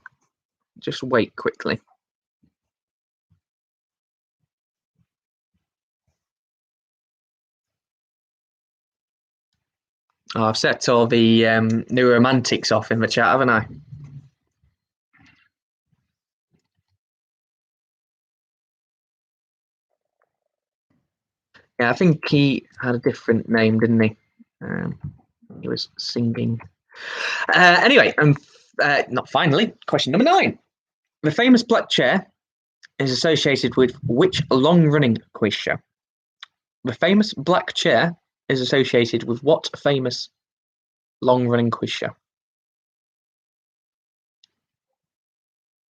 just wait quickly. Oh, I've set all the new romantics off in the chat, haven't I? Yeah, I think he had a different name, didn't he? He was singing. Anyway, not finally, question number 9. The famous black chair is associated with which long-running quiz show? The famous black chair is associated with what famous long-running quiz show?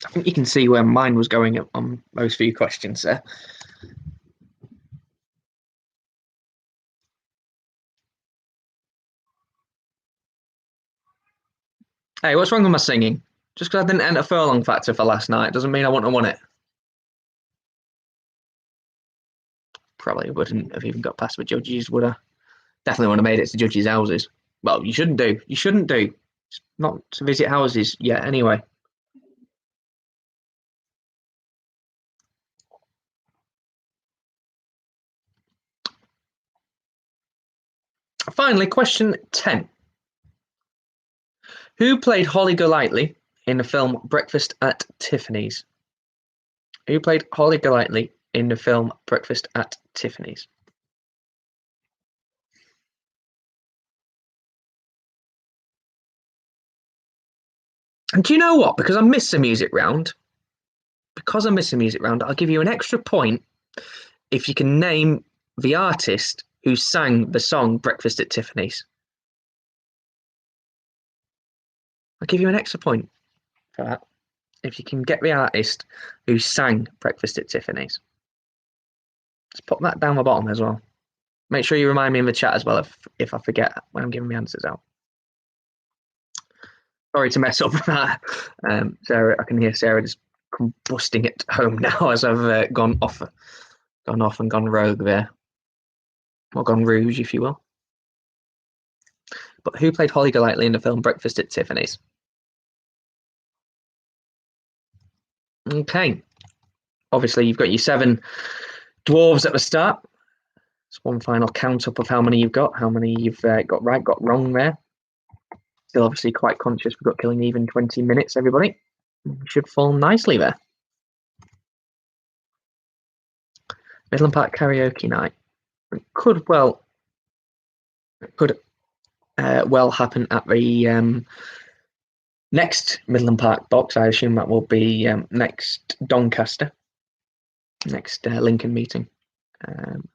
I think you can see where mine was going on those few questions there. Hey, what's wrong with my singing? Just because I didn't enter furlong factor for last night doesn't mean I wouldn't have won it. Probably wouldn't have even got past the judges, would I? Definitely wouldn't have made it to judges' houses. Well, you shouldn't do. You shouldn't do. Not to visit houses yet, anyway. Finally, question 10. Who played Holly Golightly in the film Breakfast at Tiffany's? Who played Holly Golightly in the film Breakfast at Tiffany's? And do you know what? Because I missed the music round, I'll give you an extra point if you can name the artist who sang the song Breakfast at Tiffany's. I'll give you an extra point for that if you can get the artist who sang Breakfast at Tiffany's. Just pop that down the bottom as well. Make sure you remind me in the chat as well if I forget when I'm giving the answers out. Sorry to mess up that. Sarah, I can hear Sarah just combusting at home now as I've gone off and gone rogue there. Or gone rouge, if you will. But who played Holly Golightly in the film Breakfast at Tiffany's? Okay. Obviously, you've got your 7 dwarves at the start. It's one final count up of how many you've got got right, got wrong there. Still obviously quite conscious we've got killing even 20 minutes, everybody. Should fall nicely there. Middleham Park karaoke night. It could well happen at the next Middleham Park box. I assume that will be next Doncaster, next Lincoln meeting.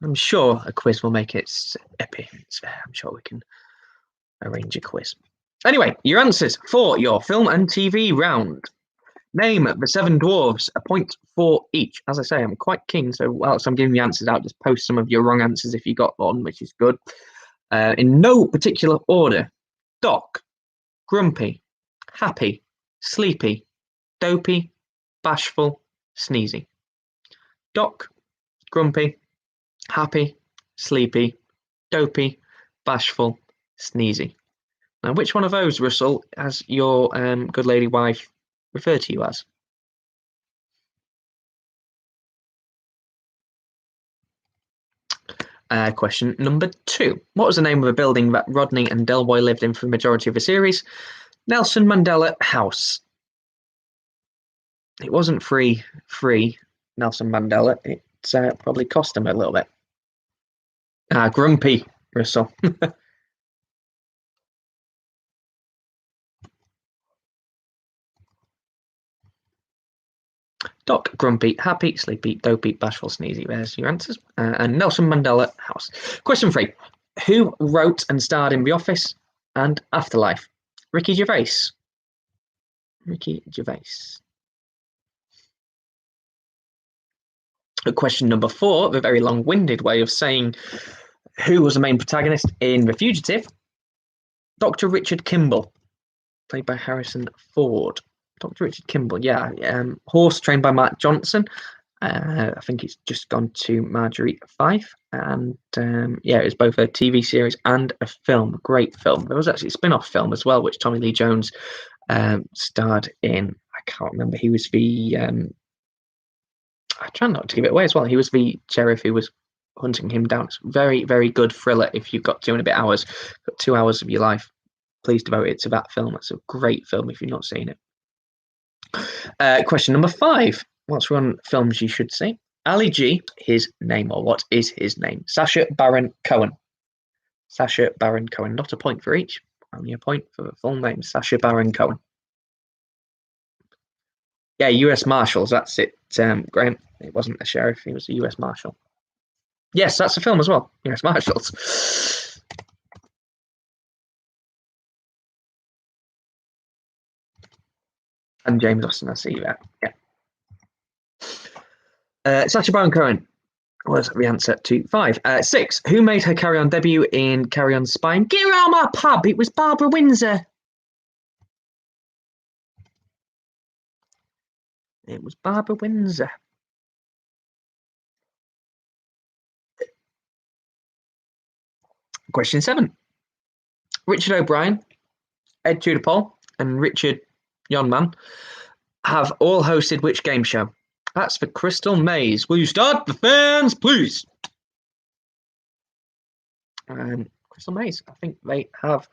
I'm sure a quiz will make its appearance there. I'm sure we can arrange a quiz. Anyway, your answers for your film and TV round. Name the 7 dwarves, a point for each. As I say, I'm quite keen, so whilst I'm giving the answers out, just post some of your wrong answers if you got one, which is good. In no particular order. Doc, grumpy, happy, sleepy, dopey, bashful, sneezy. Doc, grumpy, happy, sleepy, dopey, bashful, sneezy. Now, which one of those, Russell, has your good lady wife referred to you as? Question number 2. What was the name of a building that Rodney and Delboy lived in for the majority of the series? Nelson Mandela House. It wasn't free, Nelson Mandela. It probably cost him a little bit. Grumpy, Russell. Doc, grumpy, happy, sleepy, dopey, bashful, sneezy. There's your answers. And Nelson Mandela House. Question 3. Who wrote and starred in The Office and Afterlife? Ricky Gervais. Ricky Gervais. Question number 4, the very long-winded way of saying who was the main protagonist in The Fugitive? Dr. Richard Kimball, played by Harrison Ford. Dr. Richard Kimball, yeah. Horse, trained by Mark Johnson. I think it's just gone to Marjorie Fife. And yeah, it was both a TV series and a film. Great film. There was actually a spin-off film as well, which Tommy Lee Jones starred in. I can't remember. He was the... I try not to give it away as well. He was the sheriff who was hunting him down. It's very, very good thriller if you've got 2 and a bit hours. Got 2 hours of your life. Please devote it to that film. It's a great film if you've not seen it. Question number 5. Whilst we're on films you should see. Ali G, his name, or what is his name? Sacha Baron Cohen. Sacha Baron Cohen. Not a point for each. Only a point for the full name. Sacha Baron Cohen. Yeah, US Marshals. That's it, Graham. It wasn't a sheriff. He was a US Marshal. Yes, that's a film as well. US Marshals. And James Austin, I see that. Yeah. Sacha Baron Cohen was the answer to 5. 6. Who made her Carry On debut in Carry On Spine? Get out of my pub! It was Barbara Windsor. It was Barbara Windsor. Question 7. Richard O'Brien, Ed Tudor-Pole, and Richard Yonman have all hosted which game show? That's the Crystal Maze. Will you start the fans, please? Crystal Maze. I think they have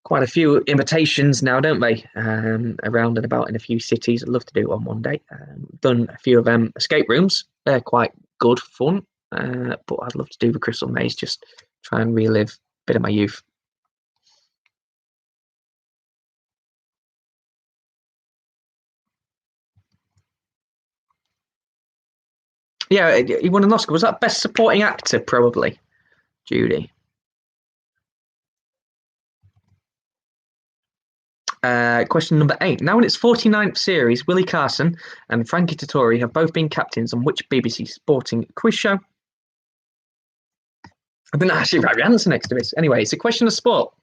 quite a few invitations now, don't they? Around and about in a few cities. I'd love to do one day. Done a few of them escape rooms. They're quite good fun. But I'd love to do the Crystal Maze, just try and relive a bit of my youth. Yeah, he won an Oscar. Was that Best Supporting Actor, probably? Judy. Question number 8. Now in its 49th series, Willie Carson and Frankie Dettori have both been captains on which BBC sporting quiz show? I didn't actually write the answer next to this. Anyway, it's a question of sport.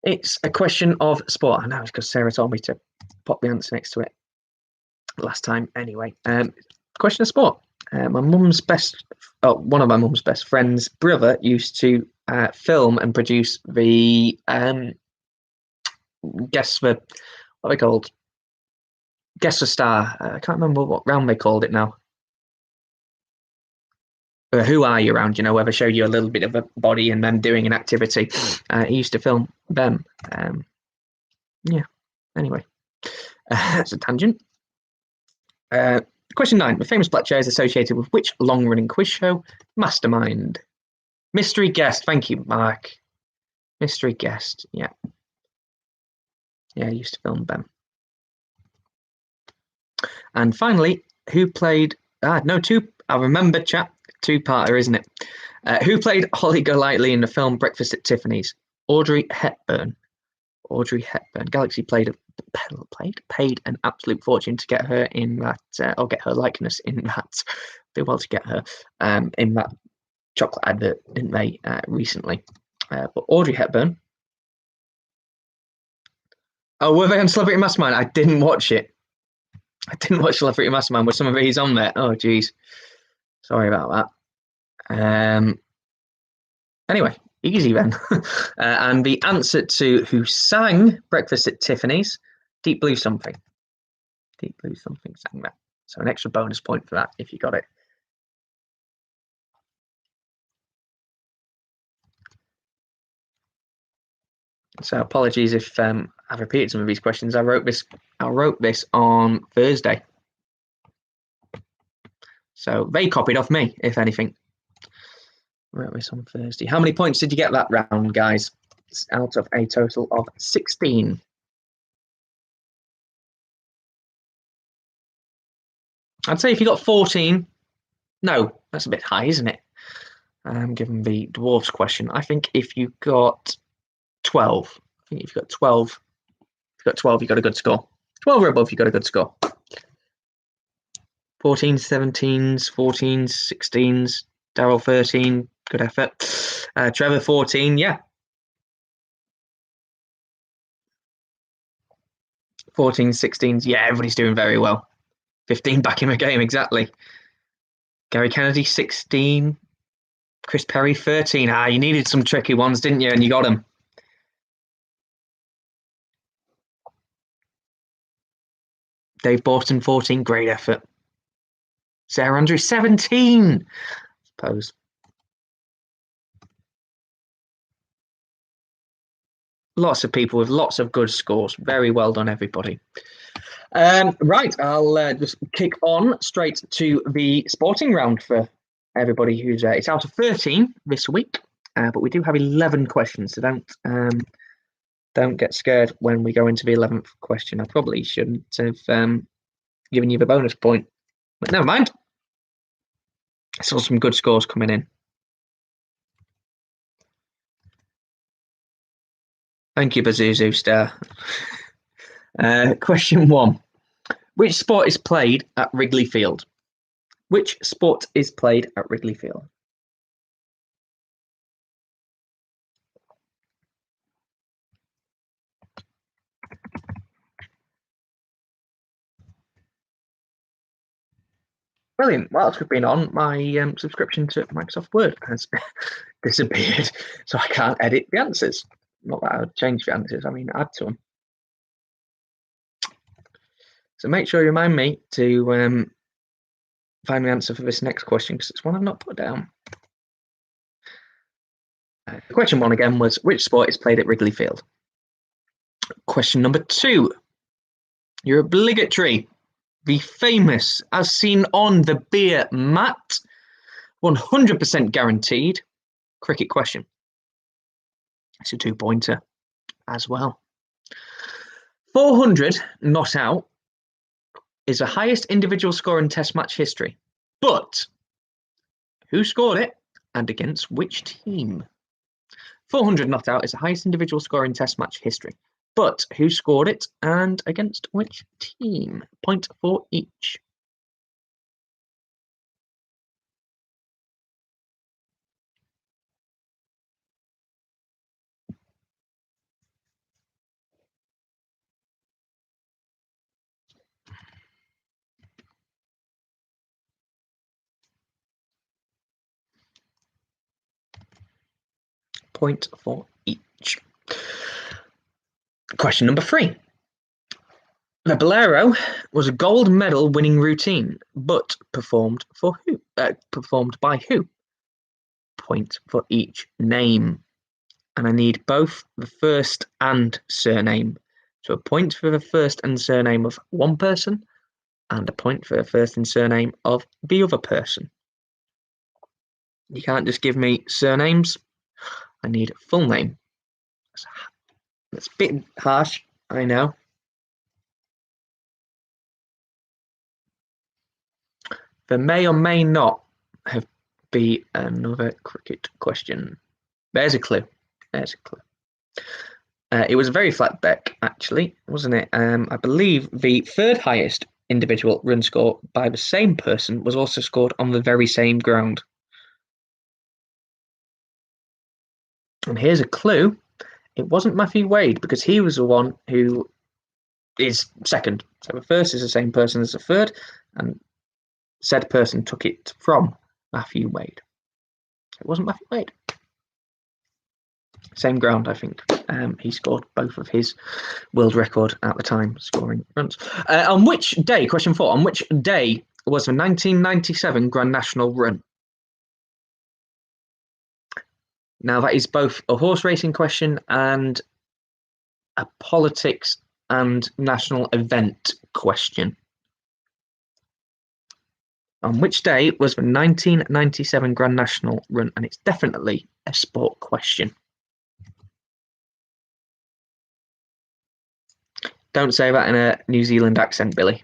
It's a question of sport. I know it's because Sarah told me to pop the answer next to it last time. Anyway, question of sport. One of my mum's best friends' brother used to film and produce the Guess for what are they called? Guess the Star. I can't remember what round they called it now. Who Are You round? Where they show you a little bit of a body and then doing an activity. He used to film them. Yeah. Anyway, that's a tangent. Question 9. The famous black chair is associated with which long-running quiz show? Mastermind. Mystery Guest. Thank you, Mark. Mystery Guest. Yeah. Yeah, I used to film them. And finally, who played... I remember, chat. 2-parter, isn't it? Who played Holly Golightly in the film Breakfast at Tiffany's? Audrey Hepburn. Audrey Hepburn. Galaxy paid an absolute fortune to get her in that, or get her likeness in that. Did well to get her in that chocolate advert, didn't they, recently? But Audrey Hepburn. Oh, were they on Celebrity Mastermind? I didn't watch it. I didn't watch Celebrity Mastermind. Were some of these on there? Oh, geez. Sorry about that. Anyway, easy then. And the answer to who sang Breakfast at Tiffany's, Deep Blue Something. Deep Blue Something sang that. So an extra bonus point for that if you got it. So apologies if I I've repeated some of these questions. I wrote this on Thursday. So they copied off me, if anything. I wrote this on Thursday. How many points did you get that round, guys? It's out of a total of 16. I'd say if you got 14, no, that's a bit high, isn't it? Given the dwarves question, I think if you got 12, you've got 12, you got a good score. 12 or above, you got a good score. 14, 17s, 14s, 16s, Daryl 13, good effort. Trevor 14, yeah. 14, 16s, yeah, everybody's doing very well. 15 back in the game, exactly. Gary Kennedy 16, Chris Perry 13. You needed some tricky ones, didn't you? And you got them. Dave Borton 14, great effort. Sarah Andrews 17, I suppose. Lots of people with lots of good scores. Very well done, everybody. Right, I'll just kick on straight to the sporting round for everybody who's it's out of 13 this week, but we do have 11 questions, so don't get scared when we go into the 11th question. I probably shouldn't have given you the bonus point, but never mind. I saw some good scores coming in. Thank you, Bazuzu Star. Question 1. Which sport is played at Wrigley Field? Which sport is played at Wrigley Field? Brilliant. Whilst we've been on, my subscription to Microsoft Word has disappeared, so I can't edit the answers. Not that I would change the answers, I mean add to them. So make sure you remind me to find the answer for this next question, because it's one I've not put down. Question 1 again was, which sport is played at Wrigley Field? Question number 2, your obligatory, the famous, as seen on the beer mat, 100% guaranteed cricket question. It's a 2-pointer as well. 400 not out is the highest individual score in Test match history, but who scored it and against which team? 400 not out is the highest individual score in Test match history, but who scored it and against which team? Point for each. Point for each. Question number 3. The Bolero was a gold medal winning routine, but performed for who? Performed by who? Point for each name. And I need both the first and surname. So a point for the first and surname of one person, and a point for the first and surname of the other person. You can't just give me surnames. I need a full name. That's a bit harsh, I know. There may or may not have be another cricket question. There's a clue. There's a clue. It was a very flat deck, actually, wasn't it? I believe the third highest individual run score by the same person was also scored on the very same ground. And here's a clue. It wasn't Matthew Wade, because he was the one who is second. So the first is the same person as the third, and said person took it from Matthew Wade. It wasn't Matthew Wade. Same ground, I think. He scored both of his world record at the time, scoring runs. On which day, question 4, on which day was the 1997 Grand National run? Now, that is both a horse racing question and a politics and national event question. On which day was the 1997 Grand National run? And it's definitely a sport question. Don't say that in a New Zealand accent, Billy.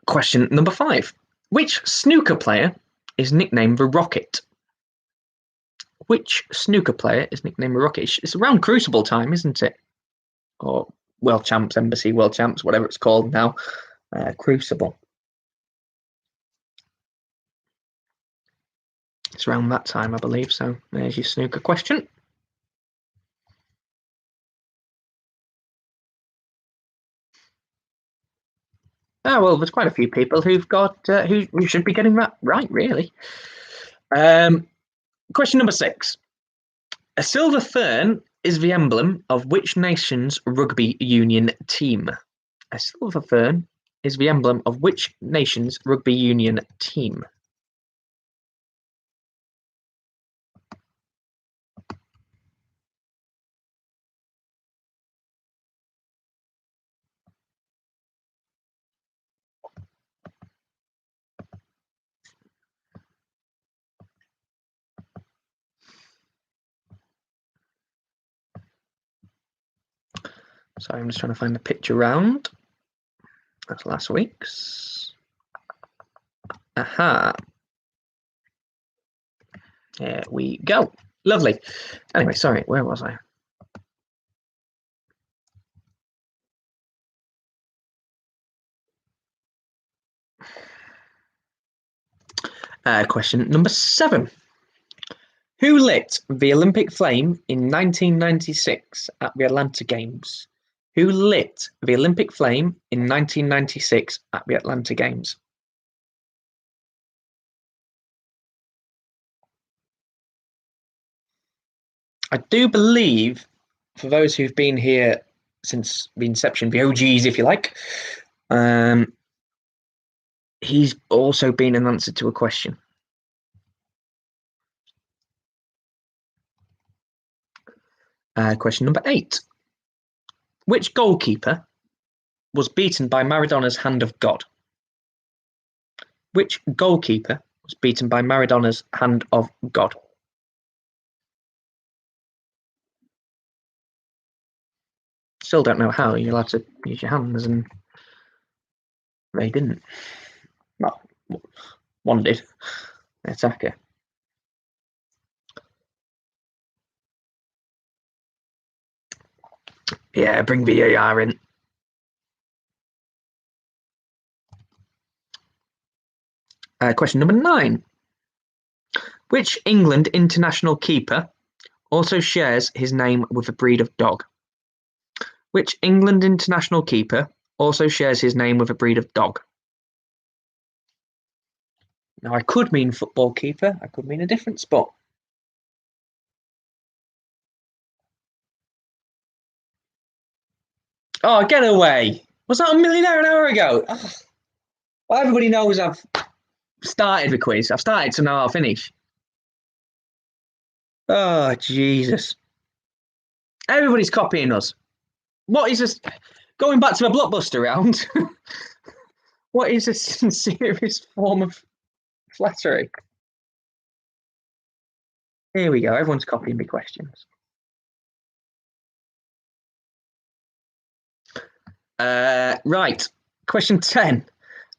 Question number 5. Which snooker player is nicknamed the Rocket? Which snooker player is nicknamed the Rocket? It's around Crucible time, isn't it? Or World Champs, Embassy World Champs, whatever it's called now. Crucible. It's around that time, I believe. So there's your snooker question. Oh, well, there's quite a few people who've got who should be getting that right, really. Question number 6. A silver fern is the emblem of which nation's rugby union team? A silver fern is the emblem of which nation's rugby union team? Sorry, I'm just trying to find the picture round. That's last week's. Aha. There we go. Lovely. Anyway, sorry, where was I? Question number 7. Who lit the Olympic flame in 1996 at the Atlanta Games? Who lit the Olympic flame in 1996 at the Atlanta Games? I do believe, for those who've been here since the inception, the OGs, if you like, he's also been an answer to a question. Question number 8. Which goalkeeper was beaten by Maradona's hand of God? Which goalkeeper was beaten by Maradona's hand of God? Still don't know how you're allowed to use your hands, and they didn't. Well, one did. The attacker. Yeah, bring VAR in. Question number 9. Which England international keeper also shares his name with a breed of dog? Which England international keeper also shares his name with a breed of dog? Now, I could mean football keeper. I could mean a different sport. Oh, get away. Was that a millionaire an hour ago? Oh. Well, everybody knows I've started the quiz. I've started, so now I'll finish. Oh, Jesus. Everybody's copying us. What is this? Going back to a blockbuster round. What is a serious form of flattery? Here we go. Everyone's copying me questions. Right. Question 10.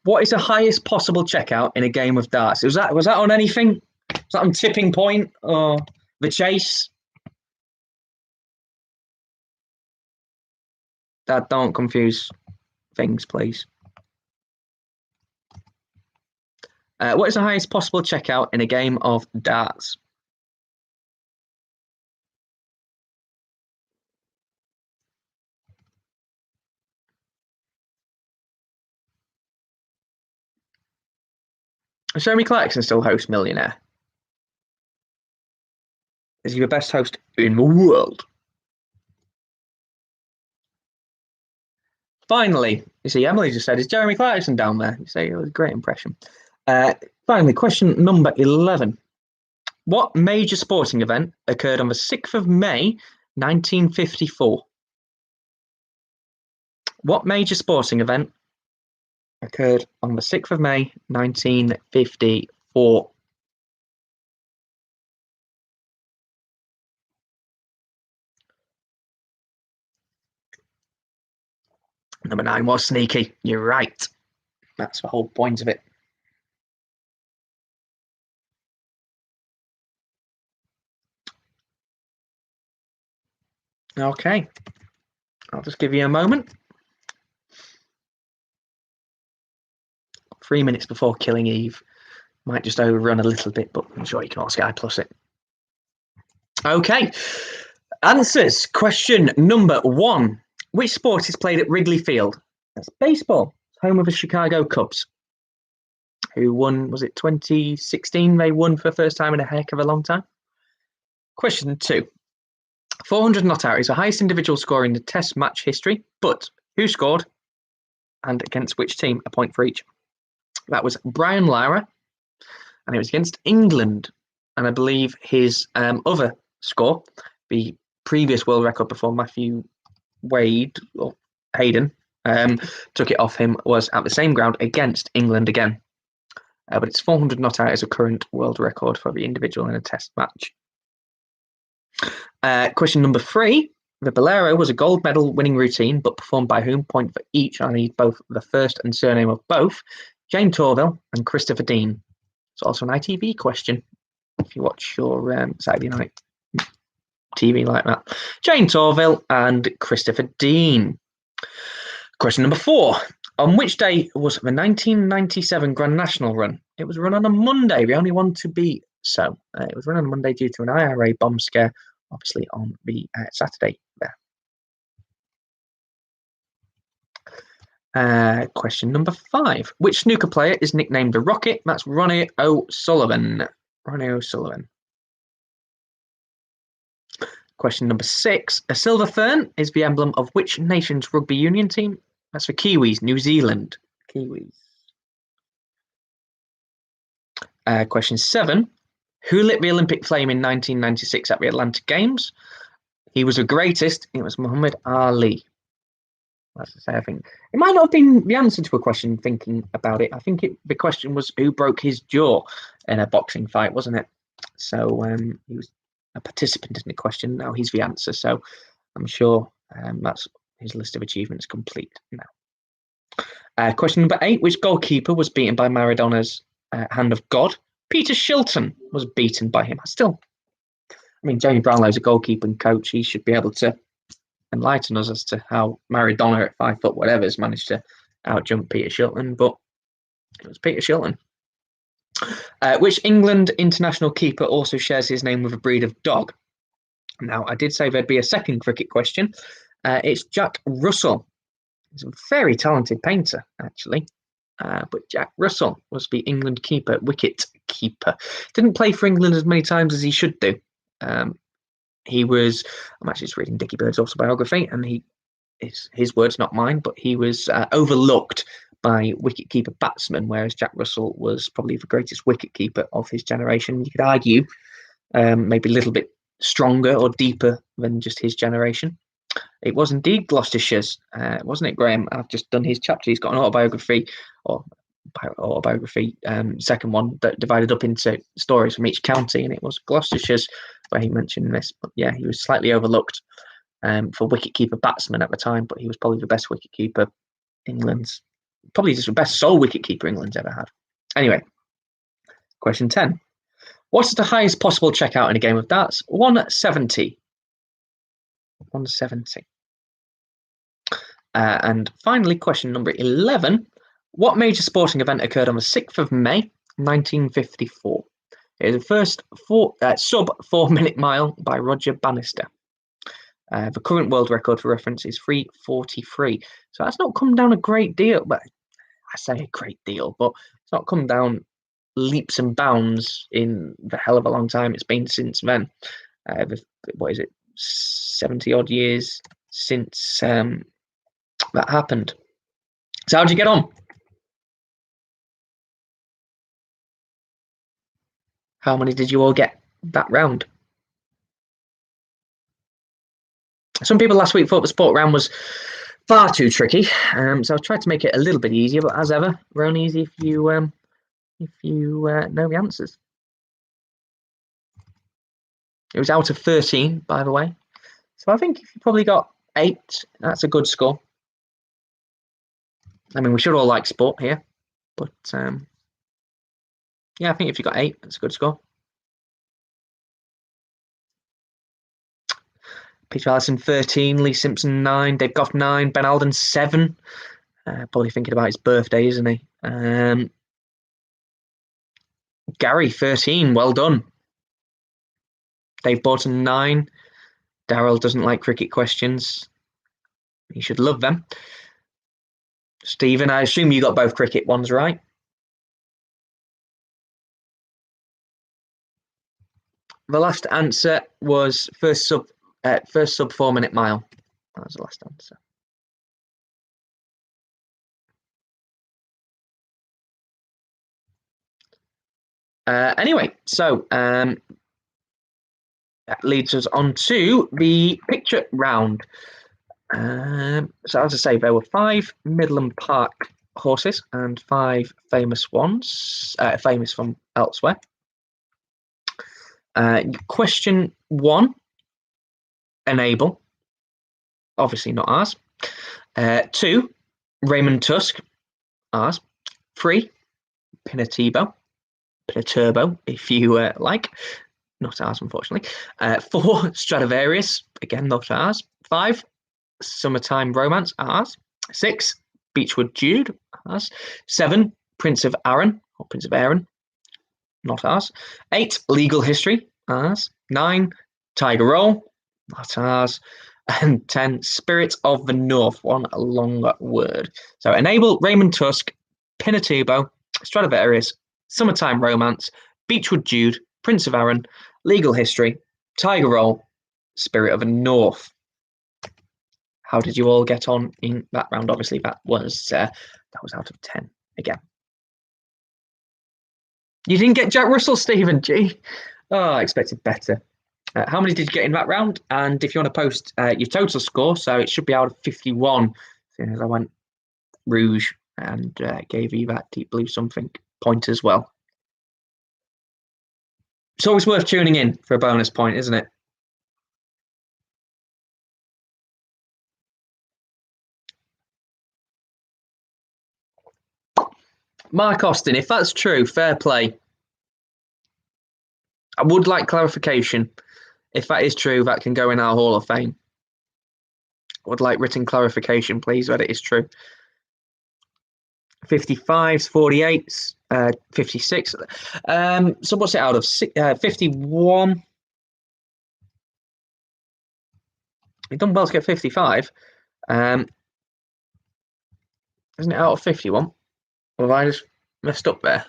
What is the highest possible checkout in a game of darts? Was that on anything? Was that on Tipping Point or The Chase? Dad, don't confuse things, please. What is the highest possible checkout in a game of darts? Jeremy Clarkson still hosts Millionaire. Is he the best host in the world? Finally, you see, Emily just said, "Is Jeremy Clarkson down there?" You say it was a great impression. Finally, question number 11. What major sporting event occurred on the 6th of May, 1954? What major sporting event occurred on the 6th of May, 1954? Number 9 was sneaky. You're right. That's the whole point of it. Okay. I'll just give you a moment. 3 minutes before killing Eve. Might just overrun a little bit, but I'm sure you can all Sky Plus it. Okay. Answers. Question number 1. Which sport is played at Wrigley Field? That's baseball. Home of the Chicago Cubs, who won, was it 2016? They won for the first time in a heck of a long time. Question 2. 400 not out is the highest individual score in the Test match history, but who scored and against which team? A point for each. That was Brian Lara, and it was against England. And I believe his other score, the previous world record before Matthew Wade or Hayden took it off him, was at the same ground against England again. But it's 400 not out is a current world record for the individual in a Test match. Question number 3. The Bolero was a gold medal winning routine, but performed by whom? Point for each. I need both the first and surname of both. Jane Torville and Christopher Dean. It's also an ITV question if you watch your Saturday night TV like that. Jane Torville and Christopher Dean. Question number 4. On which day was the 1997 Grand National run? It was run on a Monday, the only one to be so. It was run on a Monday due to an IRA bomb scare, obviously on the Saturday there. Question number 5. Which snooker player is nicknamed the Rocket? That's Ronnie O'Sullivan. Ronnie O'Sullivan. Question number 6. A silver fern is the emblem of which nation's rugby union team? That's for Kiwis, New Zealand. Kiwis. Question 7. Who lit the Olympic flame in 1996 at the Atlanta Games? He was the greatest. It was Muhammad Ali. As I say, I think it might not have been the answer to a question thinking about it. I think the question was who broke his jaw in a boxing fight, wasn't it? So he was a participant in the question. Now he's the answer. So I'm sure that's his list of achievements complete now. Question number 8. Which goalkeeper was beaten by Maradona's hand of God? Peter Shilton was beaten by him. Jamie Brownlow's a goalkeeping coach. He should be able to enlighten us as to how Maradona at 5 foot whatever has managed to outjump Peter Shilton, but it was Peter Shilton. Which England international keeper also shares his name with a breed of dog? Now, I did say there'd be a second cricket question. It's Jack Russell. He's a very talented painter, actually. But Jack Russell was the England keeper, wicket keeper. Didn't play for England as many times as he should do. I'm actually just reading Dickie Bird's autobiography, and his words, not mine, but he was overlooked by wicketkeeper batsmen, whereas Jack Russell was probably the greatest wicketkeeper of his generation. You could argue maybe a little bit stronger or deeper than just his generation. It was indeed Gloucestershire's, wasn't it, Graham? I've just done his chapter. He's got an autobiography, second one that divided up into stories from each county, and it was Gloucestershire's where he mentioned this. But yeah, he was slightly overlooked for wicketkeeper batsman at the time, but he was probably the best wicketkeeper England's, probably just the best sole wicketkeeper England's ever had. Anyway, question 10. What's the highest possible checkout in a game of darts? 170. 170. And finally, question number 11. What major sporting event occurred on the 6th of May, 1954? It is the first sub 4 minute mile by Roger Bannister. The current world record for reference is 3:43. So that's not come down a great deal, but I say a great deal, but it's not come down leaps and bounds in the hell of a long time it's been since then. What is it, 70 odd years since that happened. So how'd you get on? How many did you all get that round? Some people last week thought the sport round was far too tricky, so I tried to make it a little bit easier. But as ever, we're only easy if you know the answers. It was out of 13, by the way. So I think if you probably got 8, that's a good score. I mean, we should all like sport here, but yeah, I think if you got 8, that's a good score. Peter Allison 13, Lee Simpson 9, Dave Goff 9, Ben Alden 7. Probably thinking about his birthday, isn't he? Gary 13, well done. Dave Borton 9. Daryl doesn't like cricket questions. He should love them. Stephen, I assume you got both cricket ones right. The last answer was first sub 4-minute mile. That was the last answer. Anyway, so that leads us on to the picture round. So as I say, there were 5 Middleham Park horses and 5 famous ones, famous from elsewhere. Question 1, Enable, obviously not ours. 2, Raymond Tusk, ours. 3, Pinatubo, if you like, not ours, unfortunately. 4, Stradivarius, again, not ours. 5, Summertime Romance, ours. 6, Beechwood Jude, ours. 7, Prince of Arran, or Prince of Aaron, not ours. 8, Legal History, ours. 9, Tiger Roll, not ours. And 10, Spirit of the North, one long word. So Enable, Raymond Tusk, Pinatubo, Stradivarius, Summertime Romance, Beechwood Jude, Prince of Arran, Legal History, Tiger Roll, Spirit of the North. How did you all get on in that round? Obviously, that was out of 10 again. You didn't get Jack Russell, Stephen. Gee, I expected better. How many did you get in that round? And if you want to post your total score, so it should be out of 51, seeing as I went rouge and gave you that deep blue something point as well. It's always worth tuning in for a bonus point, isn't it? Mark Austin, if that's true, fair play. I would like clarification. If that is true, that can go in our Hall of Fame. I would like written clarification, please, that it is true. 55s, 48s, 56. So what's it out of? 51. You've done well to get 55. Isn't it out of 51? Or have I just messed up there?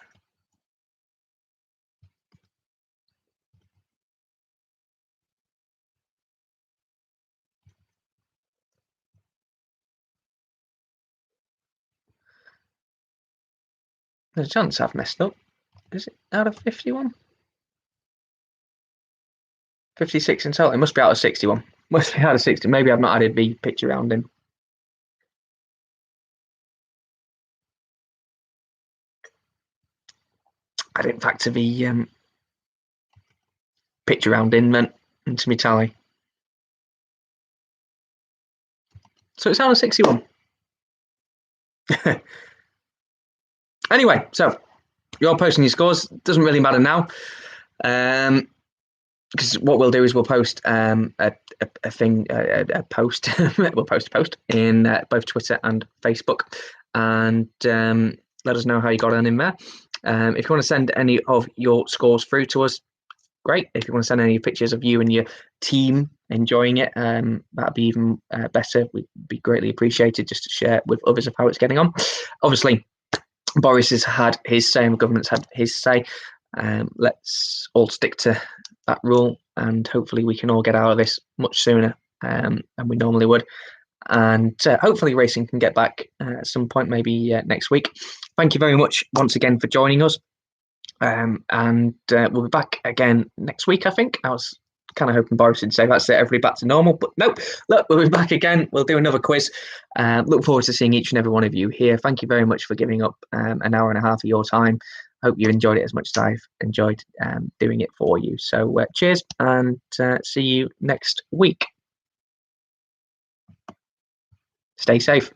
There's a chance I've messed up. Is it out of 51? 56 in total. It must be out of 61. Must be out of 60. Maybe I've not added the picture round in. I didn't factor the picture round in then into my tally. So it's out of 61. Anyway, so you're posting your scores. Doesn't really matter now. Because what we'll do is we'll post a post. We'll post a post in both Twitter and Facebook, and let us know how you got on in there. If you want to send any of your scores through to us, great. If you want to send any pictures of you and your team enjoying it, that'd be even better. We'd be greatly appreciated just to share with others of how it's getting on. Obviously, Boris has had his say and the government's had his say. Let's all stick to that rule, and hopefully we can all get out of this much sooner than we normally would. and hopefully racing can get back at some point, maybe next week. Thank you very much once again for joining us. And we'll be back again next week, I think. I was kind of hoping Boris would say that's it, everybody back to normal, but nope. Look, we'll be back again. We'll do another quiz. Look forward to seeing each and every one of you here. Thank you very much for giving up an hour and a half of your time. Hope you enjoyed it as much as I've enjoyed doing it for you. So cheers, and see you next week. Stay safe.